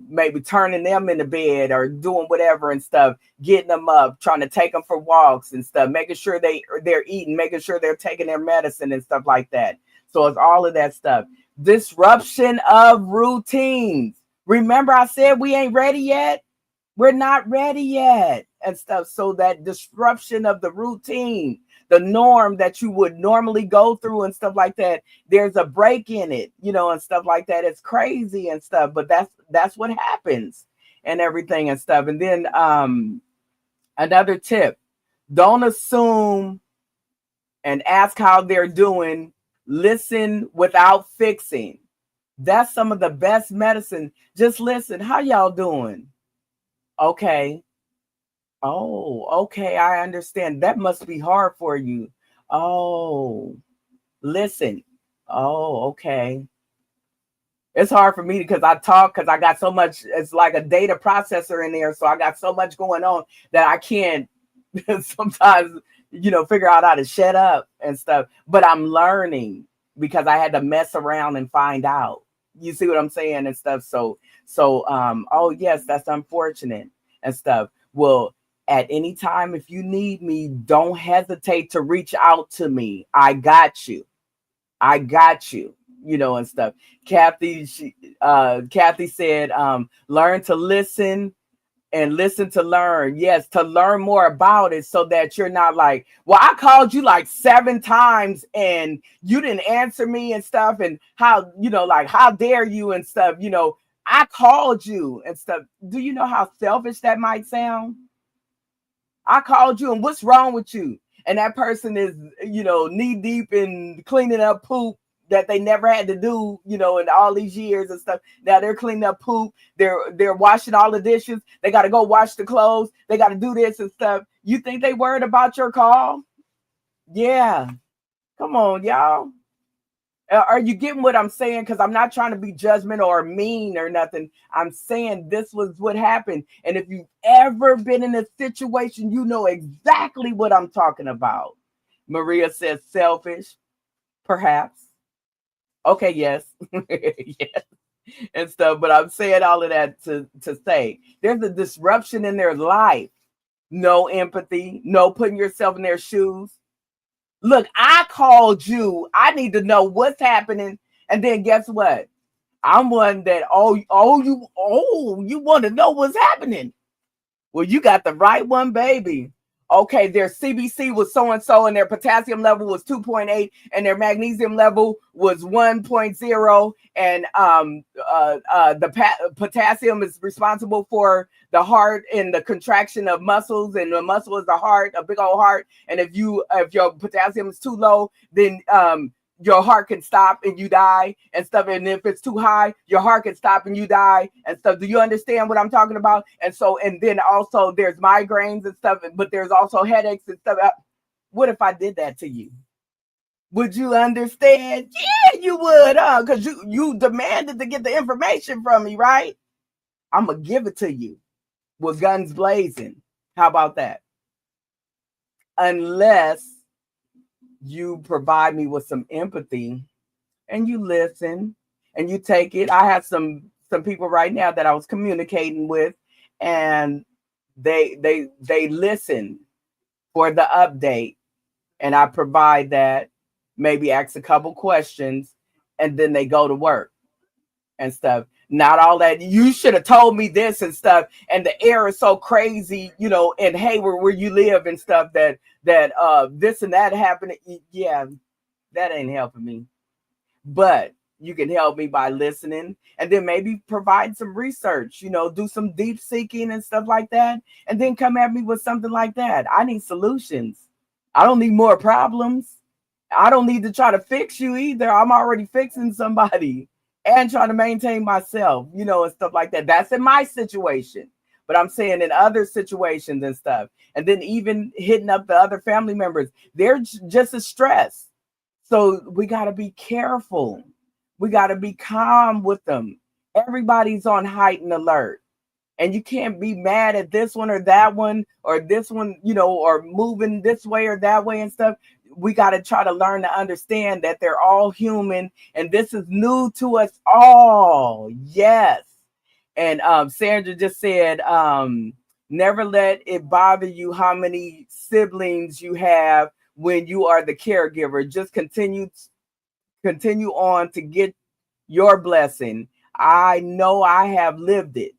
maybe turning them into bed or doing whatever and stuff, getting them up, trying to take them for walks and stuff, making sure they're eating, making sure they're taking their medicine and stuff like that. So it's all of that stuff. Disruption of routines. Remember I said we ain't ready yet? We're not ready yet and stuff. So that disruption of the routine, the norm that you would normally go through and stuff like that, there's a break in it, and stuff like that. It's crazy and stuff, but that's what happens and everything and stuff. And then another tip, don't assume and ask how they're doing. Listen without fixing. That's some of the best medicine. Just listen. How y'all doing? Okay. Oh, okay. I understand. That must be hard for you. Oh, listen. Oh, okay. It's hard for me because I talk, because I got so much. It's like a data processor in there. So I got so much going on that I can't sometimes, figure out how to shut up and stuff. But I'm learning because I had to mess around and find out. You see what I'm saying and stuff. So, oh yes, that's unfortunate and stuff. Well, at any time, if you need me, don't hesitate to reach out to me. I got you. And stuff. Kathy said, learn to listen and listen to learn. Yes, to learn more about it so that you're not like, well, I called you like 7 times and you didn't answer me and stuff. And how, like, how dare you and stuff, I called you and stuff. Do you know how selfish that might sound? I called you and what's wrong with you? And that person is, knee deep in cleaning up poop that they never had to do, in all these years and stuff. Now they're cleaning up poop. They're washing all the dishes. They got to go wash the clothes. They got to do this and stuff. You think they worried about your call? Yeah. Come on, y'all. Are you getting what I'm saying? Because I'm not trying to be judgmental or mean or nothing. I'm saying this was what happened. And if you've ever been in a situation, you know exactly what I'm talking about. Maria says selfish, perhaps. Okay, yes. Yes. And stuff. But I'm saying all of that to say there's a disruption in their life. No empathy, no putting yourself in their shoes. Look, I called you. I need to know what's happening. And then guess what? I'm one that, you want to know what's happening. Well, you got the right one, baby. Okay, their CBC was so-and-so, and their potassium level was 2.8, and their magnesium level was 1.0, and potassium is responsible for the heart and the contraction of muscles, and the muscle is the heart, a big old heart. And if your potassium is too low, then your heart can stop and you die and stuff. And if it's too high, your heart can stop and you die and stuff. Do you understand what I'm talking about? And so, and then also there's migraines and stuff, but there's also headaches and stuff. What if I did that to you? Would you understand? Yeah, you would, because you demanded to get the information from me, right? I'm going to give it to you with guns blazing. How about that? Unless you provide me with some empathy and you listen and you take it. I have some people right now that I was communicating with, and they listen for the update, and I provide that, maybe ask a couple questions, and then they go to work and stuff. Not all that, you should have told me this and stuff, and the air is so crazy, in Hayward where you live and stuff, that this and that happened. Yeah, that ain't helping me. But you can help me by listening, and then maybe provide some research, do some deep seeking and stuff like that, and then come at me with something like that. I need solutions. I don't need more problems. I don't need to try to fix you either. I'm already fixing somebody and trying to maintain myself, and stuff like that. That's in my situation. But I'm saying in other situations and stuff, and then even hitting up the other family members, they're just as stressed. So we got to be careful. We got to be calm with them. Everybody's on heightened alert. And you can't be mad at this one or that one or this one, or moving this way or that way and stuff. We got to try to learn to understand that they're all human and this is new to us all. Yes. And Sandra just said, never let it bother you how many siblings you have when you are the caregiver. Just continue on to get your blessing. I know I have lived it.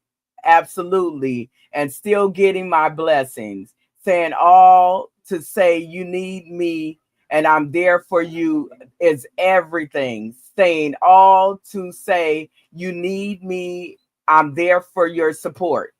Absolutely. And still getting my blessings. Saying all to say you need me and I'm there for you is everything. Saying all to say you need me, I'm there for your support.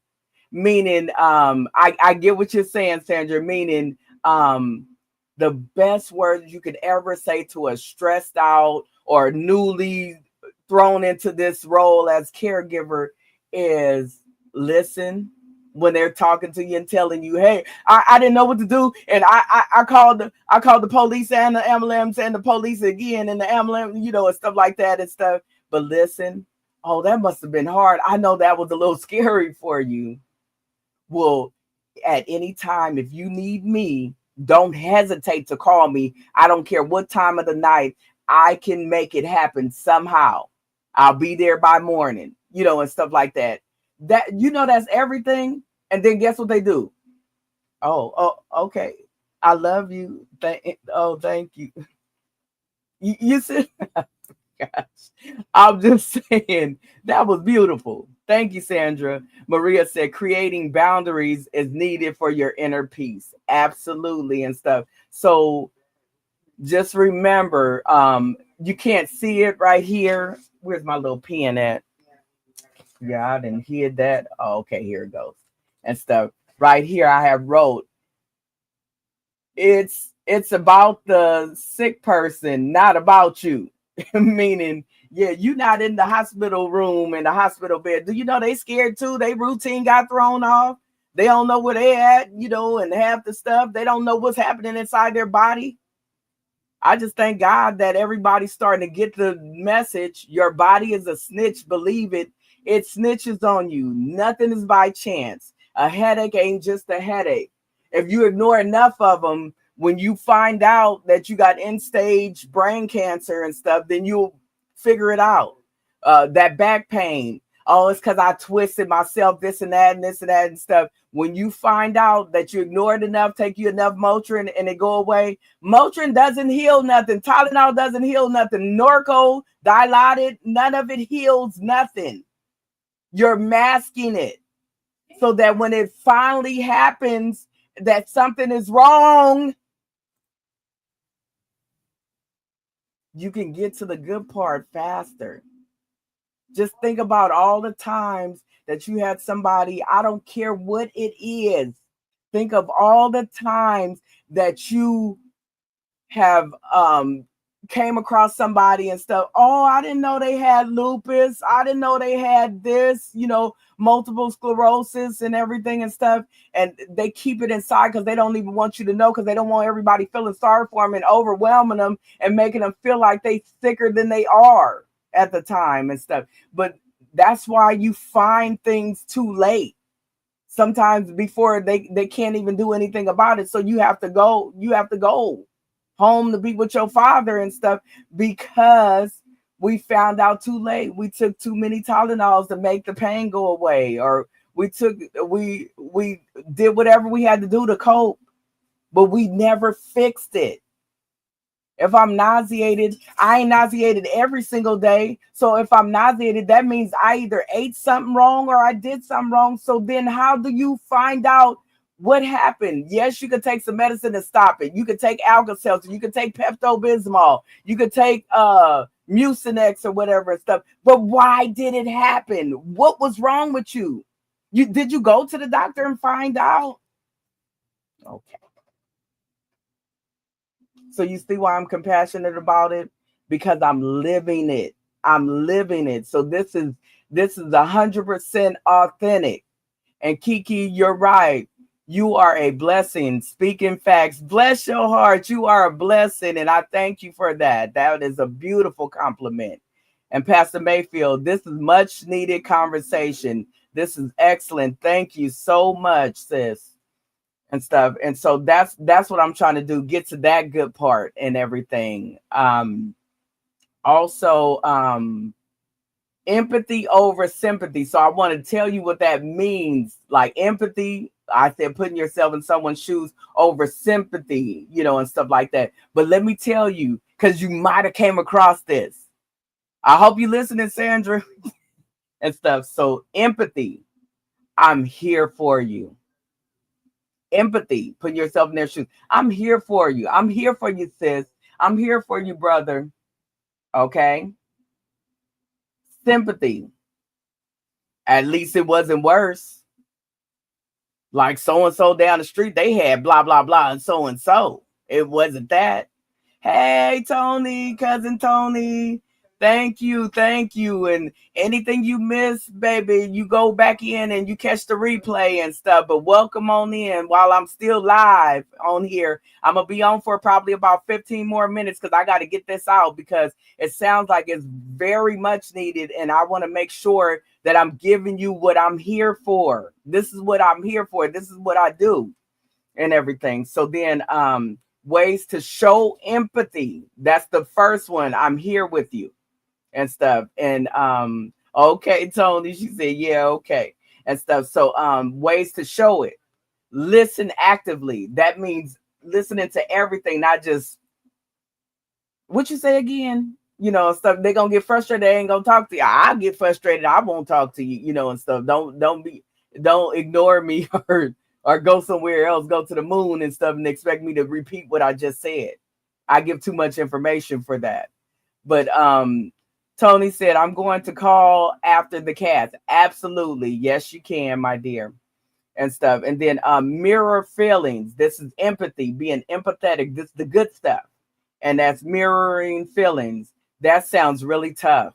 Meaning, I get what you're saying, Sandra, meaning the best words you could ever say to a stressed out or newly thrown into this role as caregiver is listen when they're talking to you and telling you, hey, I didn't know what to do. And I called the police and the ambulance and the police again and the ambulance, and stuff like that and stuff. But listen, oh, that must have been hard. I know that was a little scary for you. Well, at any time, if you need me, don't hesitate to call me. I don't care what time of the night. I can make it happen somehow. I'll be there by morning, and stuff like that. That's everything. And then guess what they do? Oh, okay. I love you. Thank you. You said, gosh, I'm just saying that was beautiful. Thank you, Sandra. Maria said creating boundaries is needed for your inner peace. Absolutely, and stuff. So just remember, you can't see it right here. Where's my little pen at? Yeah, I didn't hear that. Oh, okay, here it goes. And stuff. Right here, I have wrote, it's about the sick person, not about you. Meaning, yeah, you're not in the hospital room in the hospital bed. Do you know they scared too? They routine got thrown off. They don't know where they at, and half the stuff. They don't know what's happening inside their body. I just thank God that everybody's starting to get the message. Your body is a snitch. Believe it. It snitches on you. Nothing is by chance. A headache ain't just a headache. If you ignore enough of them, when you find out that you got end-stage brain cancer and stuff, then you'll figure it out. That back pain. Oh, it's because I twisted myself, this and that and this and that and stuff. When you find out that you ignored enough, take you enough Motrin and it go away. Motrin doesn't heal nothing. Tylenol doesn't heal nothing. Norco, Dilaudid, none of it heals nothing. You're masking it so that when it finally happens that something is wrong, you can get to the good part faster. Just think about all the times that you had somebody, I don't care what it is. Think of all the times that you have came across somebody and stuff. Oh, I didn't know they had lupus. I didn't know they had this, multiple sclerosis and everything and stuff. And they keep it inside because they don't even want you to know, because they don't want everybody feeling sorry for them and overwhelming them and making them feel like they sicker than they are at the time and stuff. But that's why you find things too late. Sometimes before they can't even do anything about it. So you have to go home to be with your father and stuff, because we found out too late. We took too many Tylenols to make the pain go away, or we did whatever we had to do to cope, but we never fixed it. If I'm nauseated, I ain't nauseated every single day. So if I'm nauseated, that means I either ate something wrong or I did something wrong. So then how do you find out what happened? Yes, you could take some medicine to stop it. You could take Alka-Seltzer. You could take Pepto-Bismol. You could take Mucinex or whatever and stuff. But why did it happen? What was wrong with you? Did you go to the doctor and find out? Okay. So you see why I'm compassionate about it? Because I'm living it. I'm living it. So this is 100% authentic. And Kiki, you're right. You are a blessing. Speaking facts. Bless your heart. You are a blessing. And I thank you for that. That is a beautiful compliment. And Pastor Mayfield, this is much needed conversation. This is excellent. Thank you so much, sis, and stuff. And so that's what I'm trying to do. Get to that good part and everything. Also, empathy over sympathy. So I want to tell you what that means. Like empathy, I said putting yourself in someone's shoes over sympathy, and stuff like that. But let me tell you, because you might have came across this. I hope you listening, Sandra, and stuff. So empathy, I'm here for you. Empathy, put yourself in their shoes. I'm here for you. I'm here for you, sis. I'm here for you, brother. Okay. Sympathy. At least it wasn't worse. Like so and so down the street, they had blah, blah, blah, and so and so. It wasn't that. Hey, Tony, cousin Tony. Thank you. And anything you missed, baby, you go back in and you catch the replay and stuff. But welcome on in while I'm still live on here. I'm going to be on for probably about 15 more minutes because I got to get this out because it sounds like it's very much needed. And I want to make sure that I'm giving you what I'm here for. This is what I'm here for. This is what I do and everything. So then, ways to show empathy. That's the first one. I'm here with you and stuff. And okay, Tony, she said, yeah, okay, and stuff. So ways to show it. Listen actively. That means listening to everything, not just what you say again, stuff. They're gonna get frustrated, they ain't gonna talk to you. I'll get frustrated, I won't talk to you, and stuff. Don't ignore me or go somewhere else, go to the moon and stuff and expect me to repeat what I just said. I give too much information for that. But Tony said, I'm going to call after the cats. Absolutely. Yes, you can, my dear, and stuff. And then mirror feelings. This is empathy, being empathetic. This is the good stuff. And that's mirroring feelings. That sounds really tough.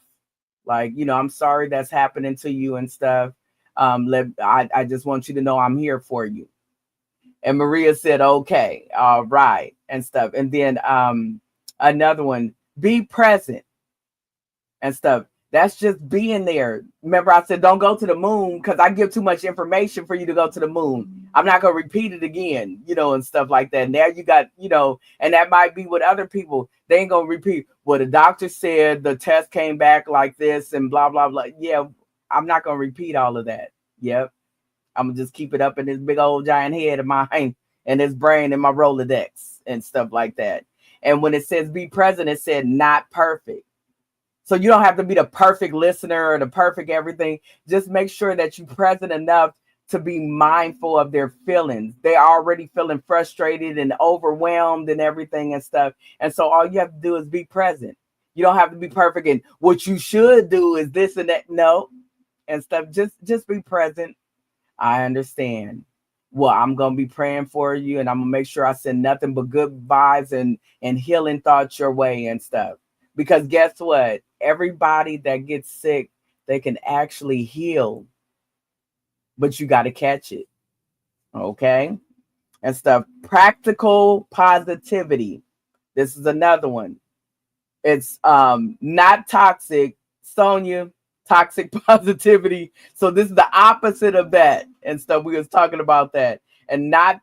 Like, I'm sorry that's happening to you and stuff. I just want you to know I'm here for you. And Maria said, okay, all right, and stuff. And then another one, be present and stuff. That's just being there. Remember, I said, don't go to the moon because I give too much information for you to go to the moon. I'm not going to repeat it again, and stuff like that. Now you got, and that might be with other people. They ain't going to repeat what the doctor said. The test came back like this and blah, blah, blah. Yeah, I'm not going to repeat all of that. Yep. I'm going to just keep it up in this big old giant head of mine and this brain and my Rolodex and stuff like that. And when it says be present, it said not perfect. So you don't have to be the perfect listener or the perfect everything. Just make sure that you're present enough to be mindful of their feelings. They're already feeling frustrated and overwhelmed and everything and stuff. And so all you have to do is be present. You don't have to be perfect. And what you should do is this and that. No, and stuff. Just be present. I understand. Well, I'm going to be praying for you and I'm going to make sure I send nothing but good vibes and healing thoughts your way and stuff. Because guess what? Everybody that gets sick, they can actually heal, but you got to catch it. Okay. And stuff. Practical positivity. This is another one. It's not toxic. Sonia, toxic positivity. So this is the opposite of that and stuff. We was talking about that. And not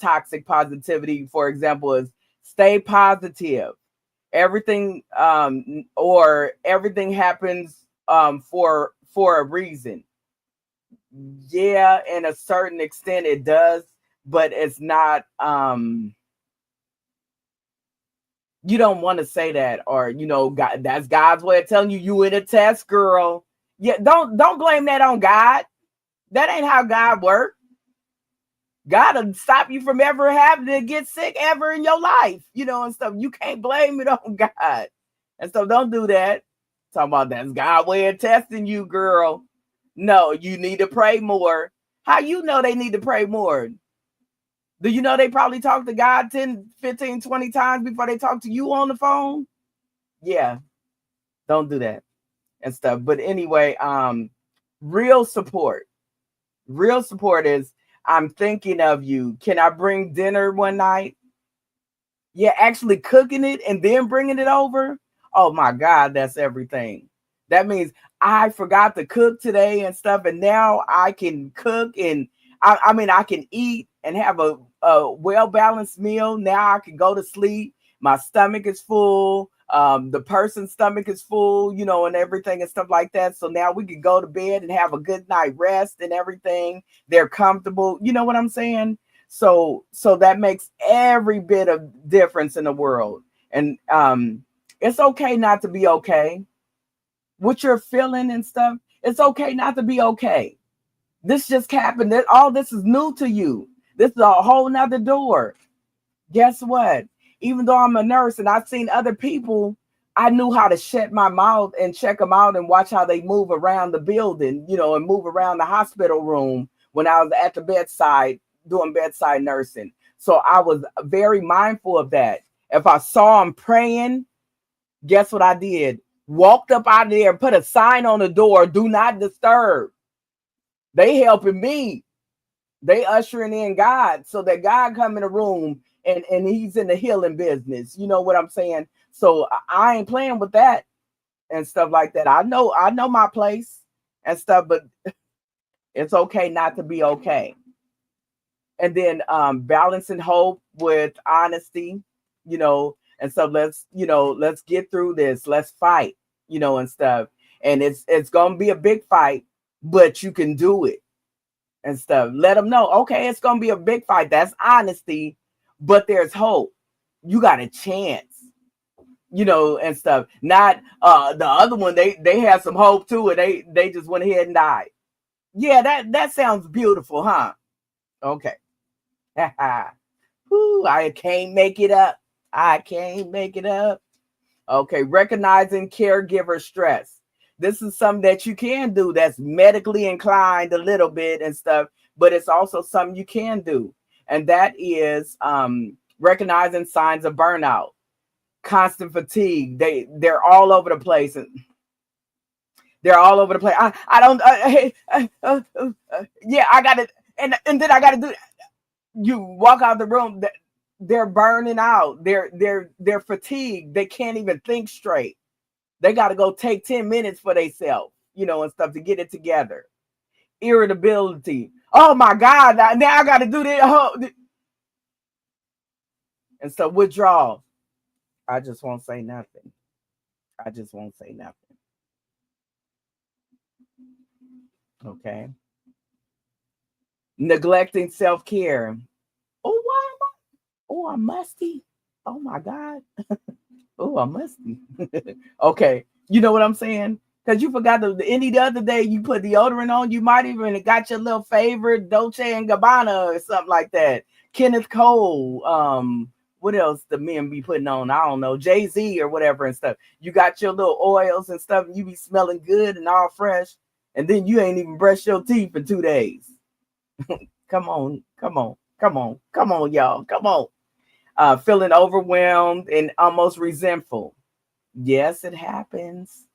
toxic positivity, for example, is stay positive. Everything or everything happens for a reason. Yeah, in a certain extent it does, but it's not you don't want to say that, or God, that's God's way of telling you in a test, girl. Yeah, don't blame that on God. That ain't how God works. God will stop you from ever having to get sick ever in your life, and stuff. You can't blame it on God. And so don't do that. Talking about that's God's way of testing you, girl. No, you need to pray more. How you know they need to pray more? Do you know they probably talk to God 10, 15, 20 times before they talk to you on the phone? Yeah, don't do that and stuff. But anyway, real support. Real support is, I'm thinking of you. Can I bring dinner one night? Yeah, actually cooking it and then bringing it over. Oh my God, that's everything. That means I forgot to cook today and stuff, and now I can cook and I mean I can eat and have a well balanced meal. Now I can go to sleep. My stomach is full. The person's stomach is full, you know, and everything and stuff like that. So now we can go to bed and have a good night rest and everything. They're comfortable. You know what I'm saying? So that makes every bit of difference in the world. And it's okay not to be okay. What you're feeling and stuff, it's okay not to be okay. This just happened. All this is new to you. This is a whole nother door. Guess what? Even though I'm a nurse and I've seen other people, I knew how to shut my mouth and check them out and watch how they move around the building, you know, and move around the hospital room when I was at the bedside doing bedside nursing. So I was very mindful of that. If I saw them praying, guess what I did? Walked up out of there and put a sign on the door, do not disturb. They helping me. They ushering in God so that God come in the room and he's in the healing business. You know what I'm saying? So I ain't playing with that and stuff like that. I know my place and stuff, but it's okay not to be okay. And then balancing hope with honesty, you know, and so let's get through this. Let's fight, you know, and stuff. And it's gonna be a big fight, but you can do it and stuff. Let them know, okay, it's gonna be a big fight. That's honesty, but there's hope. You got a chance, you know, and stuff. Not the other one, they had some hope too, and they just went ahead and died. Yeah, that sounds beautiful, huh? Okay. Whew, I can't make it up. I can't make it up. Okay, recognizing caregiver stress. This is something that you can do that's medically inclined a little bit and stuff, but it's also something you can do. And that is recognizing signs of burnout, constant fatigue. They're all over the place. And they're all over the place. I don't yeah, I got it. And then I got to do, you walk out the room, they're burning out. They're fatigued. They can't even think straight. They got to go take 10 minutes for themselves, you know, and stuff to get it together. Irritability. Oh my God, now I got to do this. And so withdrawal. I just won't say nothing. I just won't say nothing. Okay. Neglecting self-care. Oh, why am I? Oh, I'm musty. Oh my God. Oh, I'm musty. Okay. You know what I'm saying? Because you forgot any other day you put deodorant on, you might even got your little favorite Dolce and Gabbana or something like that. Kenneth Cole. What else the men be putting on? I don't know, Jay-Z or whatever and stuff. You got your little oils and stuff, and you be smelling good and all fresh, and then you ain't even brushed your teeth in 2 days. Come on, y'all. Come on. Feeling overwhelmed and almost resentful. Yes, it happens.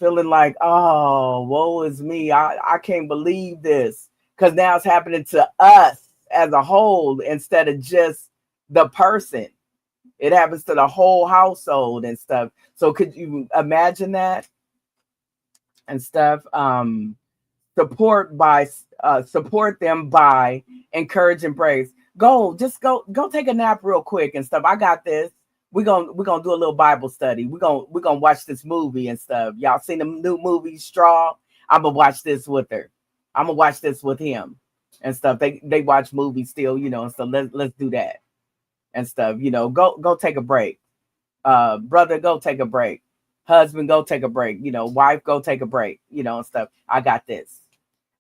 Feeling like, oh, woe is me. I can't believe this. Because now it's happening to us as a whole instead of just the person. It happens to the whole household and stuff. So could you imagine that and stuff? Support them by encourage and praise. Go take a nap real quick and stuff. I got this. We're gonna do a little Bible study. We're gonna watch this movie and stuff. Y'all seen the new movie Straw? I'm gonna watch this with her. I'm gonna watch this with him and stuff. They watch movies still, you know, and so let's do that and stuff. You know, go take a break. Brother, go take a break. Husband, go take a break. You know, wife, go take a break, you know, and stuff. I got this.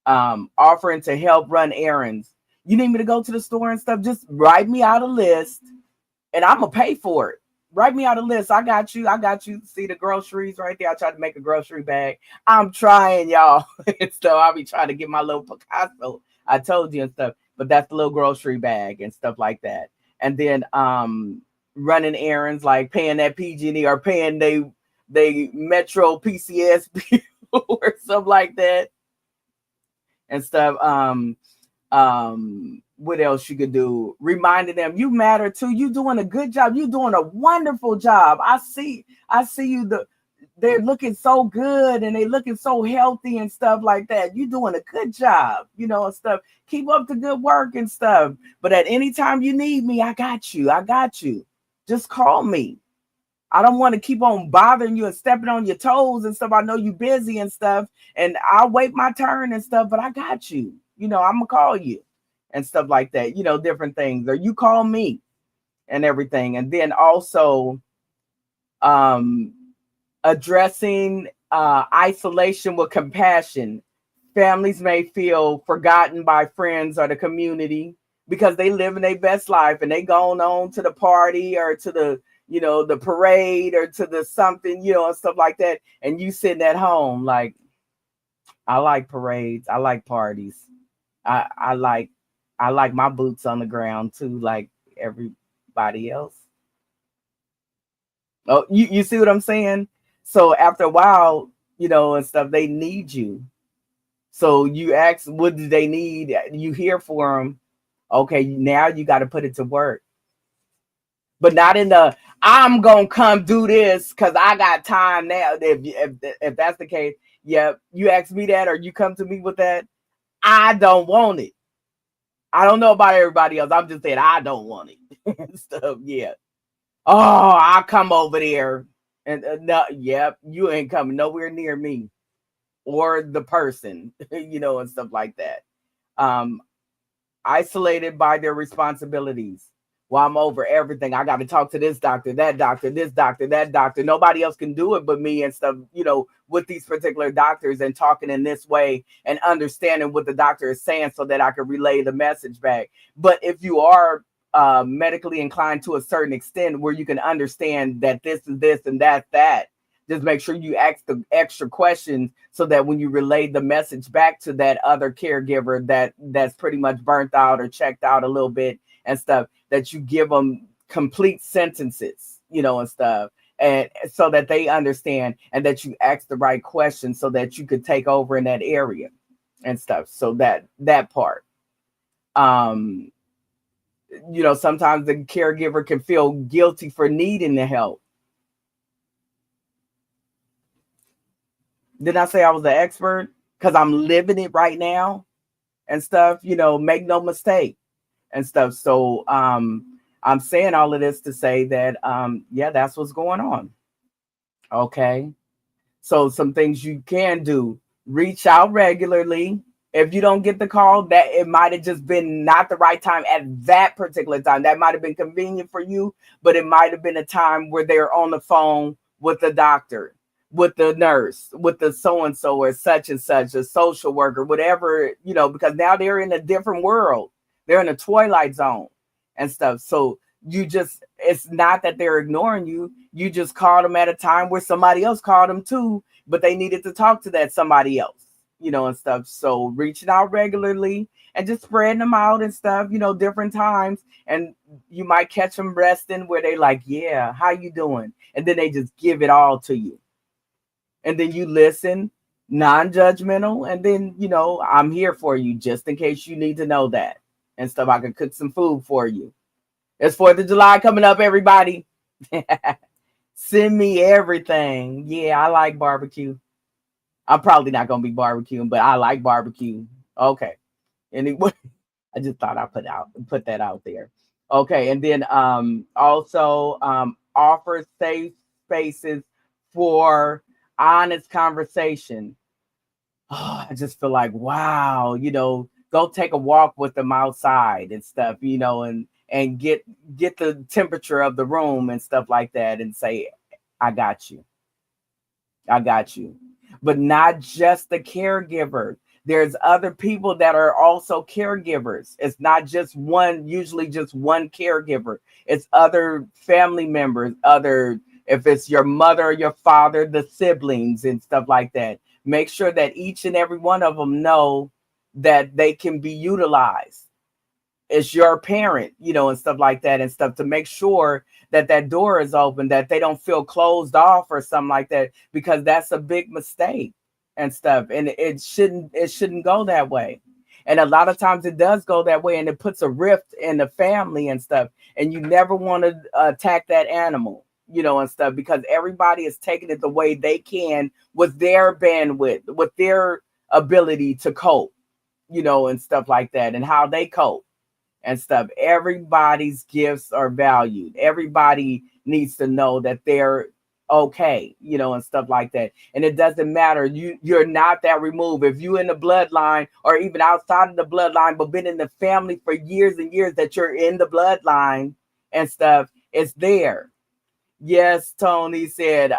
Offering to help run errands. You need me to go to the store and stuff? Just write me out a list and I'm gonna pay for it. Write me out a list. I got you. See the groceries right there. I tried to make a grocery bag. I'm trying, y'all. So I'll be trying to get my little Picasso. I told you and stuff, but that's the little grocery bag and stuff like that. And then running errands, like paying that PG&E or paying they Metro PCS bill or something like that and stuff. what else you could do? Reminding them you matter too. You doing a good job. You doing a wonderful job. I see you. They're looking so good and they looking so healthy and stuff like that. You doing a good job, and stuff. Keep up the good work and stuff. But at any time you need me, I got you. I got you. Just call me. I don't want to keep on bothering you and stepping on your toes and stuff. I know you busy and stuff, and I'll wait my turn and stuff, but I got you. I'm gonna call you and stuff like that, different things. Or you call me and everything. And then also addressing isolation with compassion. Families may feel forgotten by friends or the community because they live in their best life and they going on to the party or to the the parade or to the something, and stuff like that. And you sitting at home like, I like parades. I like parties. I like my boots on the ground too, like everybody else. Oh, you see what I'm saying? So after a while, and stuff, they need you. So you ask, what do they need? You hear for them. Okay, now you got to put it to work. But not in the, I'm going to come do this because I got time now. If that's the case, yeah, you ask me that or you come to me with that, I don't want it. I don't know about everybody else. I'm just saying I don't want it. Stuff, yeah. Oh, I'll come over there. And no, yep, you ain't coming nowhere near me or the person, and stuff like that. Isolated by their responsibilities. Well, I'm over everything. I got to talk to this doctor, that doctor, this doctor, that doctor. Nobody else can do it but me and stuff, with these particular doctors and talking in this way and understanding what the doctor is saying so that I can relay the message back. But if you are medically inclined to a certain extent where you can understand that this is this and that's that, just make sure you ask the extra questions so that when you relay the message back to that other caregiver that's pretty much burnt out or checked out a little bit and stuff, that you give them complete sentences, and stuff, and so that they understand and that you ask the right questions so that you could take over in that area and stuff. So that part, sometimes the caregiver can feel guilty for needing the help. Did I say I was an expert? Because I'm living it right now and stuff, make no mistake and stuff. So I'm saying all of this to say that, yeah, that's what's going on. Okay. So some things you can do, reach out regularly. If you don't get the call, that it might have just been not the right time at that particular time. That might have been convenient for you, but it might have been a time where they're on the phone with the doctor, with the nurse, with the so-and-so or such and such, a social worker, whatever, because now they're in a different world. They're in a twilight zone and stuff. So it's not that they're ignoring you. You just called them at a time where somebody else called them too, but they needed to talk to that somebody else, and stuff. So reaching out regularly and just spreading them out and stuff, different times. And you might catch them resting where they like, yeah, how you doing? And then they just give it all to you. And then you listen, non-judgmental. And then, I'm here for you just in case you need to know that and stuff. I could cook some food for you. It's 4th of July coming up, everybody. Send me everything. Yeah, I like barbecue. I'm probably not going to be barbecuing, but I like barbecue. Okay. Anyway, I just thought I'd put that out there. Okay. And then also offer safe spaces for honest conversation. Oh, I just feel like, wow, go take a walk with them outside and stuff, and get the temperature of the room and stuff like that and say, I got you. I got you. But not just the caregiver. There's other people that are also caregivers. It's not just one, usually just one caregiver. It's other family members, if it's your mother or your father, the siblings and stuff like that. Make sure that each and every one of them know that they can be utilized. It's your parent, and stuff like that and stuff, to make sure that door is open, that they don't feel closed off or something like that, because that's a big mistake and stuff. And it shouldn't go that way. And a lot of times it does go that way, and it puts a rift in the family and stuff. And you never want to attack that animal, and stuff, because everybody is taking it the way they can with their bandwidth, with their ability to cope, and stuff like that, and how they cope and stuff. Everybody's gifts are valued. Everybody needs to know that they're okay, and stuff like that. And it doesn't matter. You're not that removed. If you in the bloodline or even outside of the bloodline, but been in the family for years and years, that you're in the bloodline and stuff, it's there. Yes, Tony said,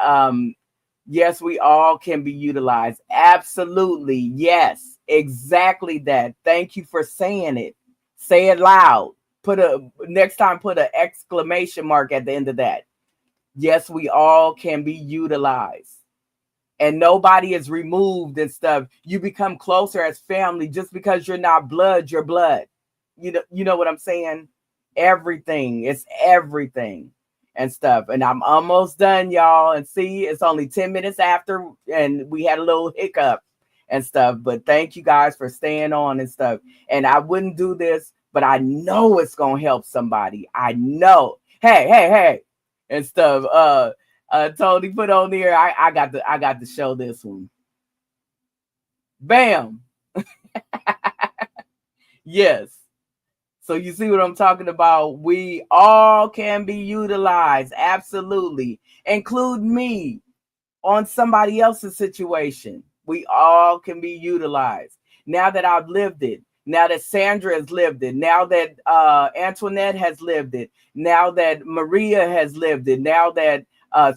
yes, we all can be utilized. Absolutely. Yes, exactly that. Thank you for saying it. Say it loud. Next time, put an exclamation mark at the end of that. Yes, we all can be utilized. And nobody is removed and stuff. You become closer as family just because you're not blood, you're blood. You know what I'm saying? Everything. It's everything and stuff. And I'm almost done, y'all. And see, it's only 10 minutes after, and we had a little hiccup and stuff. But thank you guys for staying on and stuff. And I wouldn't do this, but I know it's gonna help somebody. I know. Hey, and stuff. Tony put on there. I got to show this one. Bam. Yes. So you see what I'm talking about? We all can be utilized. Absolutely. Include me on somebody else's situation. We all can be utilized. Now that I've lived it, now that Sandra has lived it, now that Antoinette has lived it, now that Maria has lived it, now that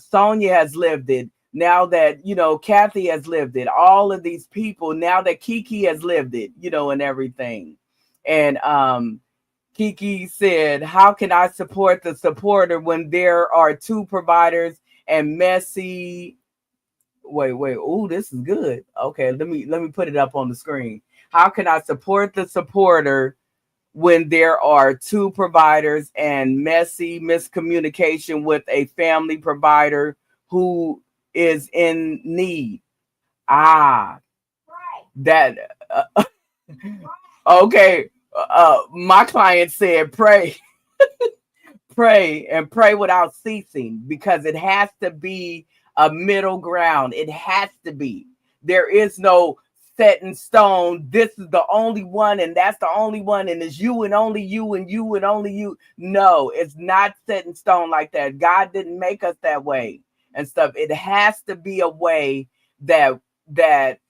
Sonia has lived it, now that, Kathy has lived it, all of these people, now that Kiki has lived it, and everything. And Kiki said, how can I support the supporter when there are two providers and messy? Wait. Oh, this is good. Okay, let me put it up on the screen. How can I support the supporter when there are two providers and messy miscommunication with a family provider who is in need? That okay. My client said pray. Pray and pray without ceasing, because it has to be a middle ground. It has to be. There is no set in stone. This is the only one, and that's the only one, and it's you and only you and you and only you. No, it's not set in stone like that. God didn't make us that way and stuff. It has to be a way that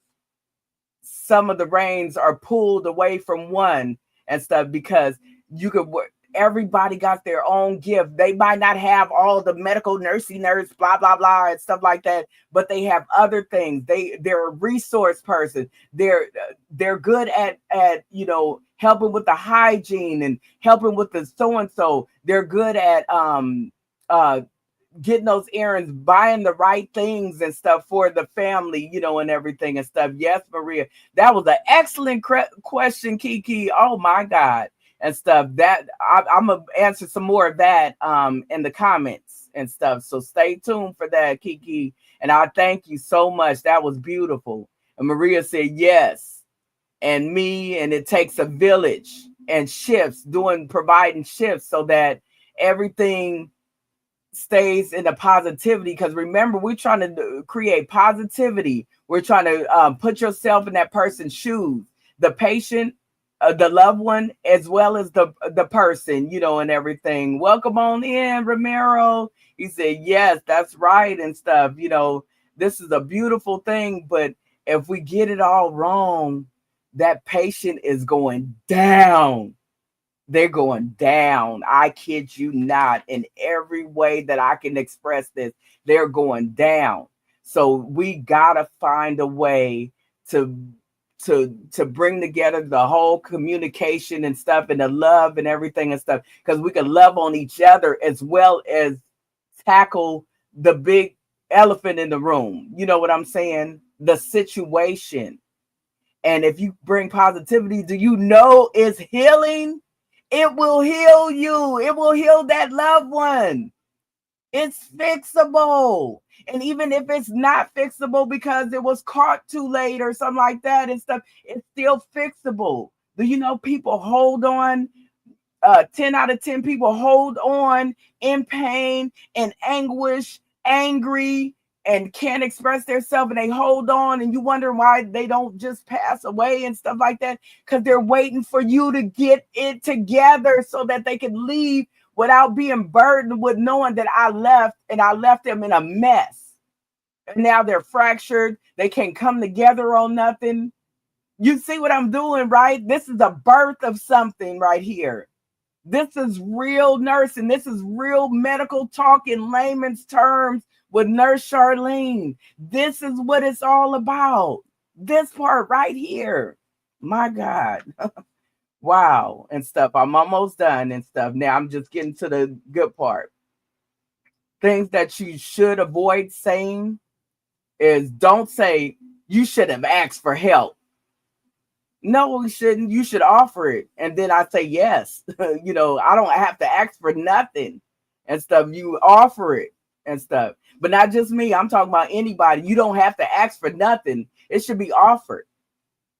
some of the reins are pulled away from one and stuff, because you could work. Everybody got their own gift. They might not have all the medical nursing nurse, blah, blah, blah, and stuff like that, but they have other things. They're a resource person. They're good at helping with the hygiene and helping with the so-and-so. They're good at getting those errands, buying the right things and stuff for the family, and everything and stuff. Yes, Maria, that was an excellent question, Kiki. Oh my God. And stuff that I'm gonna answer some more of that in the comments and stuff. So stay tuned for that, Kiki. And I thank you so much. That was beautiful. And Maria said yes, and me, and it takes a village and shifts, providing shifts so that everything stays in the positivity. Because remember, we're trying to create positivity. We're trying to put yourself in that person's shoes, the patient, the loved one, as well as the person, and everything. Welcome on in, Romero. He said, yes, that's right and stuff. This is a beautiful thing, but if we get it all wrong, that patient is going down. They're going down. I kid you not. In every way that I can express this, they're going down. So we gotta find a way to bring together the whole communication and stuff, and the love and everything and stuff, because we can love on each other as well as tackle the big elephant in the room. You know what I'm saying? The situation. And if you bring positivity, do you know it's healing? It will heal you. It will heal that loved one. It's fixable. And even if it's not fixable because it was caught too late or something like that and stuff, it's still fixable. Do you know people hold on? 10 out of 10 people hold on in pain and anguish, angry, and can't express themselves, and they hold on, and you wonder why they don't just pass away and stuff like that, because they're waiting for you to get it together so that they can leave without being burdened with knowing that I left, and I left them in a mess. And now they're fractured. They can't come together on nothing. You see what I'm doing, right? This is a birth of something right here. This is real nursing. This is real medical talk in layman's terms with Nurse Charlene. This is what it's all about. This part right here. My God. Wow. And stuff. I'm almost done and stuff. Now I'm just getting to the good part. Things that you should avoid saying is, don't say you should have asked for help. No, we shouldn't. You should offer it. And then I say yes. I don't have to ask for nothing and stuff. You offer it and stuff. But not just me. I'm talking about anybody. You don't have to ask for nothing. It should be offered.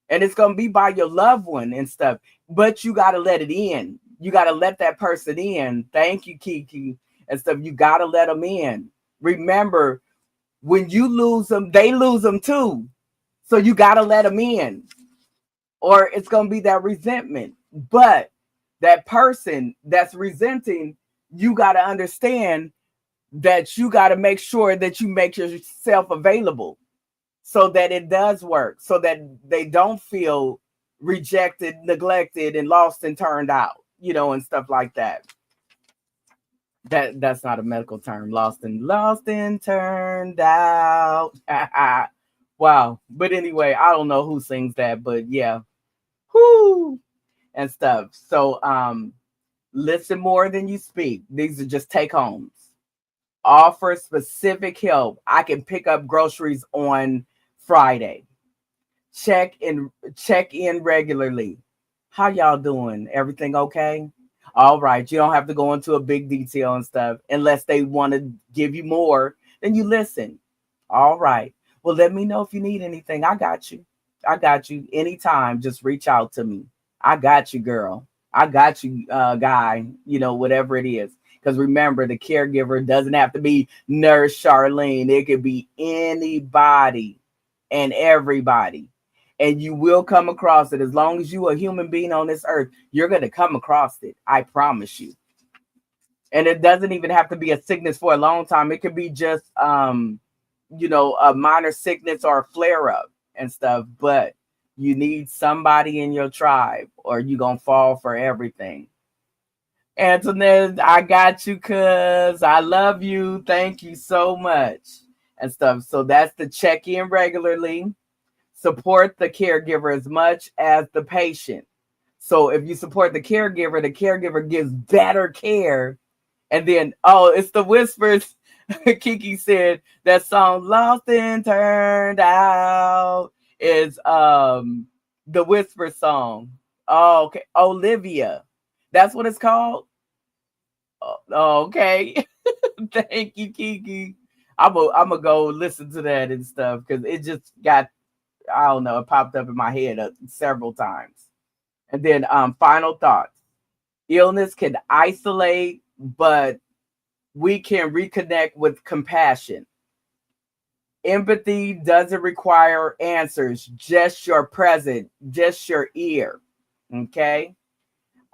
And it's going to be by your loved one and stuff. But you got to let it in. You got to let that person in. Thank you, Kiki, and stuff. You got to let them in. Remember, when you lose them, they lose them too. So you got to let them in. Or it's going to be that resentment. But that person that's resenting, you got to understand that you got to make sure that you make yourself available so that it does work, so that they don't feel rejected, neglected, and lost and turned out, and stuff like that. That's not a medical term. Lost and turned out. Wow. But anyway, I don't know who sings that, but yeah. Whoo, and stuff. So listen more than you speak. These are just take homes. Offer specific help. I can pick up groceries on Friday. Check in regularly. How y'all doing? Everything okay? All right. You don't have to go into a big detail and stuff unless they want to give you more. Then you listen. All right. Well, let me know if you need anything. I got you. Anytime. Just reach out to me. I got you, girl. I got you, guy. Whatever it is. Because remember, the caregiver doesn't have to be Nurse Charlene. It could be anybody and everybody. And you will come across it. As long as you are a human being on this earth, you're going to come across it. I promise you. And it doesn't even have to be a sickness for a long time. It could be just, a minor sickness or a flare up and stuff. But you need somebody in your tribe or you're going to fall for everything. Antoinette, I got you, cuz I love you. Thank you so much and stuff. So that's the check in regularly. Support the caregiver as much as the patient. So if you support the caregiver gives better care. And then, it's the whispers. Kiki said that song Lost and Turned Out is the whisper song. Oh, okay. Olivia. That's what it's called. Oh, okay. Thank you, Kiki. I'm gonna go listen to that and stuff because it just got, I don't know, it popped up in my head several times. And then final thoughts. Illness can isolate, but we can reconnect with compassion. Empathy doesn't require answers, just your present, just your ear. Okay.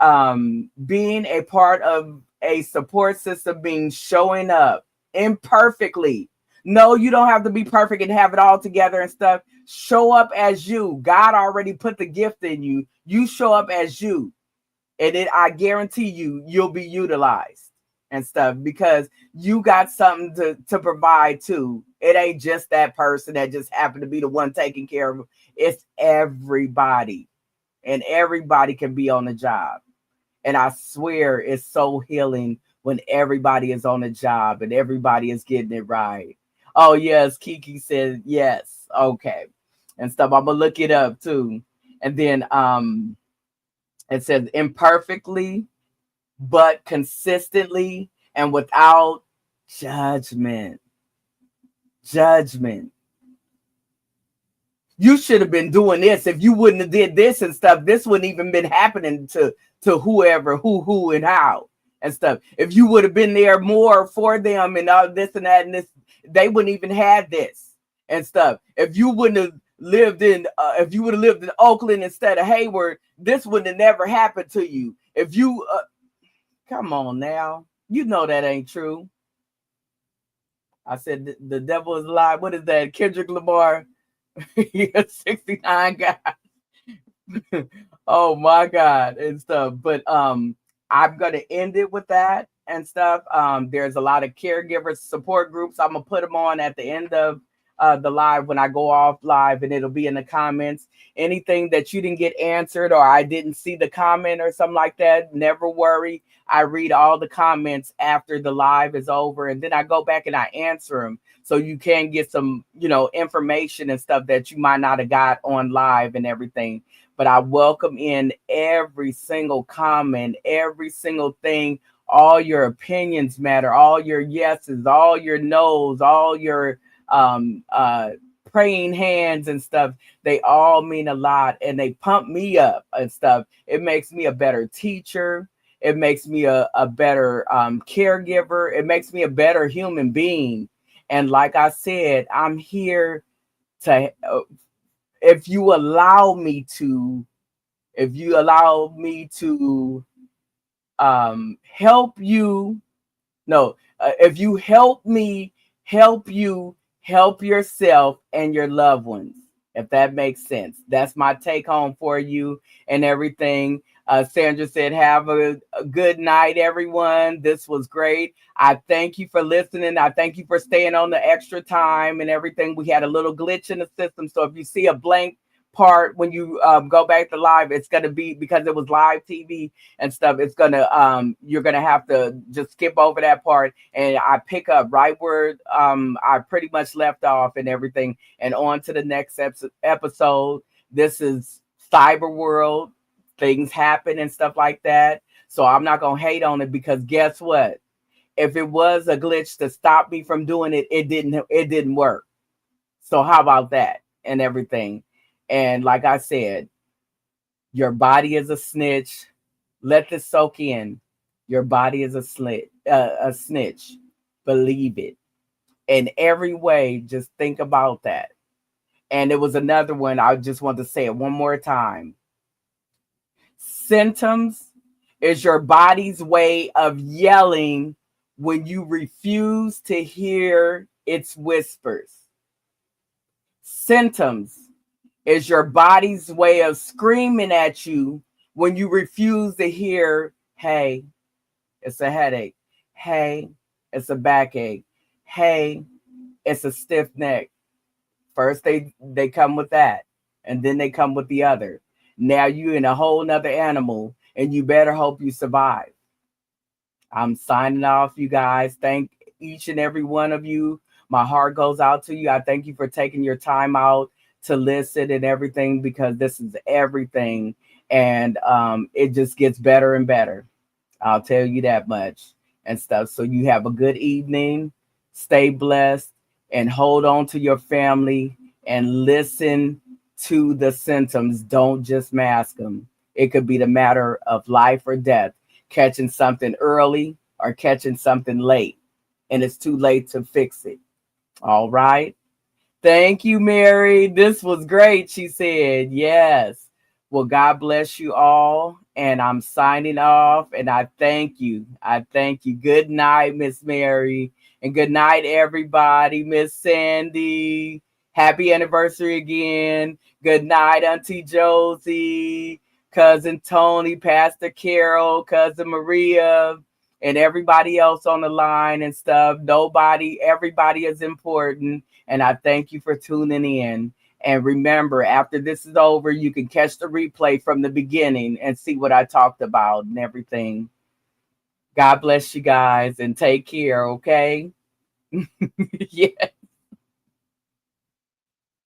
Being a part of a support system means showing up imperfectly. No, you don't have to be perfect and have it all together and stuff. Show up as you. God already put the gift in you. You show up as you. And I guarantee you'll be utilized and stuff because you got something to provide too. It ain't just that person that just happened to be the one taking care of them. It's everybody. And everybody can be on the job. And I swear it's so healing when everybody is on the job and everybody is getting it right. Oh, yes. Kiki said yes. Okay. And stuff. I'm going to look it up too. And then it says imperfectly, but consistently and without judgment. Judgment. You should have been doing this. If you wouldn't have did this and stuff, this wouldn't even been happening to whoever, who, and how and stuff. If you would have been there more for them and all this and that and this, they wouldn't even have this and stuff. If you wouldn't have lived in, if you would have lived in Oakland instead of Hayward, this would have never happened to you. If you, come on now, you know that ain't true. I said the devil is alive. What is that? Kendrick Lamar, 69 guy. Oh my God and stuff. But I'm gonna end it with that and stuff. There's a lot of caregiver support groups. I'm gonna put them on at the end of the live when I go off live, and it'll be in the comments. Anything that you didn't get answered or I didn't see the comment or something like that, never worry. I read all the comments after the live is over, and then I go back and I answer them. So you can get some, information and stuff that you might not have got on live and everything. But I welcome in every single comment, every single thing. All your opinions matter, all your yeses, all your nos, all your praying hands and stuff. They all mean a lot, and they pump me up and stuff. It makes me a better teacher. It makes me a better caregiver. It makes me a better human being. And like I said, I'm here to, if you allow me to help you, no, if you help me help you help yourself and your loved ones, if that makes sense. That's my take home for you and everything. Sandra said, have a good night, everyone. This was great. I thank you for listening. I thank you for staying on the extra time and everything. We had a little glitch in the system. So if you see a blank part when you go back to live, it's going to be because it was live TV and stuff. It's going to, you're going to have to just skip over that part. And I pick up right where I pretty much left off and everything. And on to the next episode. This is Cyber World. Things happen and stuff like that. So I'm not going to hate on it, because guess what? If it was a glitch to stop me from doing it, it didn't work. So how about that and everything? And like I said, your body is a snitch. Let this soak in. Your body is a snitch. Believe it. In every way, just think about that. And it was another one. I just want to say it one more time. Symptoms is your body's way of yelling when you refuse to hear its whispers. Symptoms is your body's way of screaming at you when you refuse to hear, hey, it's a headache. Hey, it's a backache. Hey, it's a stiff neck. First, they come with that, and then they come with the other. Now you in a whole nother animal, and you better hope you survive. I'm signing off, you guys. Thank each and every one of you. My heart goes out to you. I thank you for taking your time out to listen and everything, because this is everything. And it just gets better and better. I'll tell you that much and stuff. So you have a good evening. Stay blessed and hold on to your family and listen to the symptoms. Don't just mask them. It could be the matter of life or death, catching something early or catching something late, and it's too late to fix it. All right. Thank you, Mary. This was great, she said. Yes. Well, God bless you all. And I'm signing off. And I thank you. I thank you. Good night, Miss Mary. And good night, everybody. Miss Sandy. Happy anniversary again. Good night, Auntie Josie, Cousin Tony, Pastor Carol, Cousin Maria, and everybody else on the line and stuff. Everybody is important. And I thank you for tuning in. And remember, after this is over, you can catch the replay from the beginning and see what I talked about and everything. God bless you guys and take care, okay? Yeah.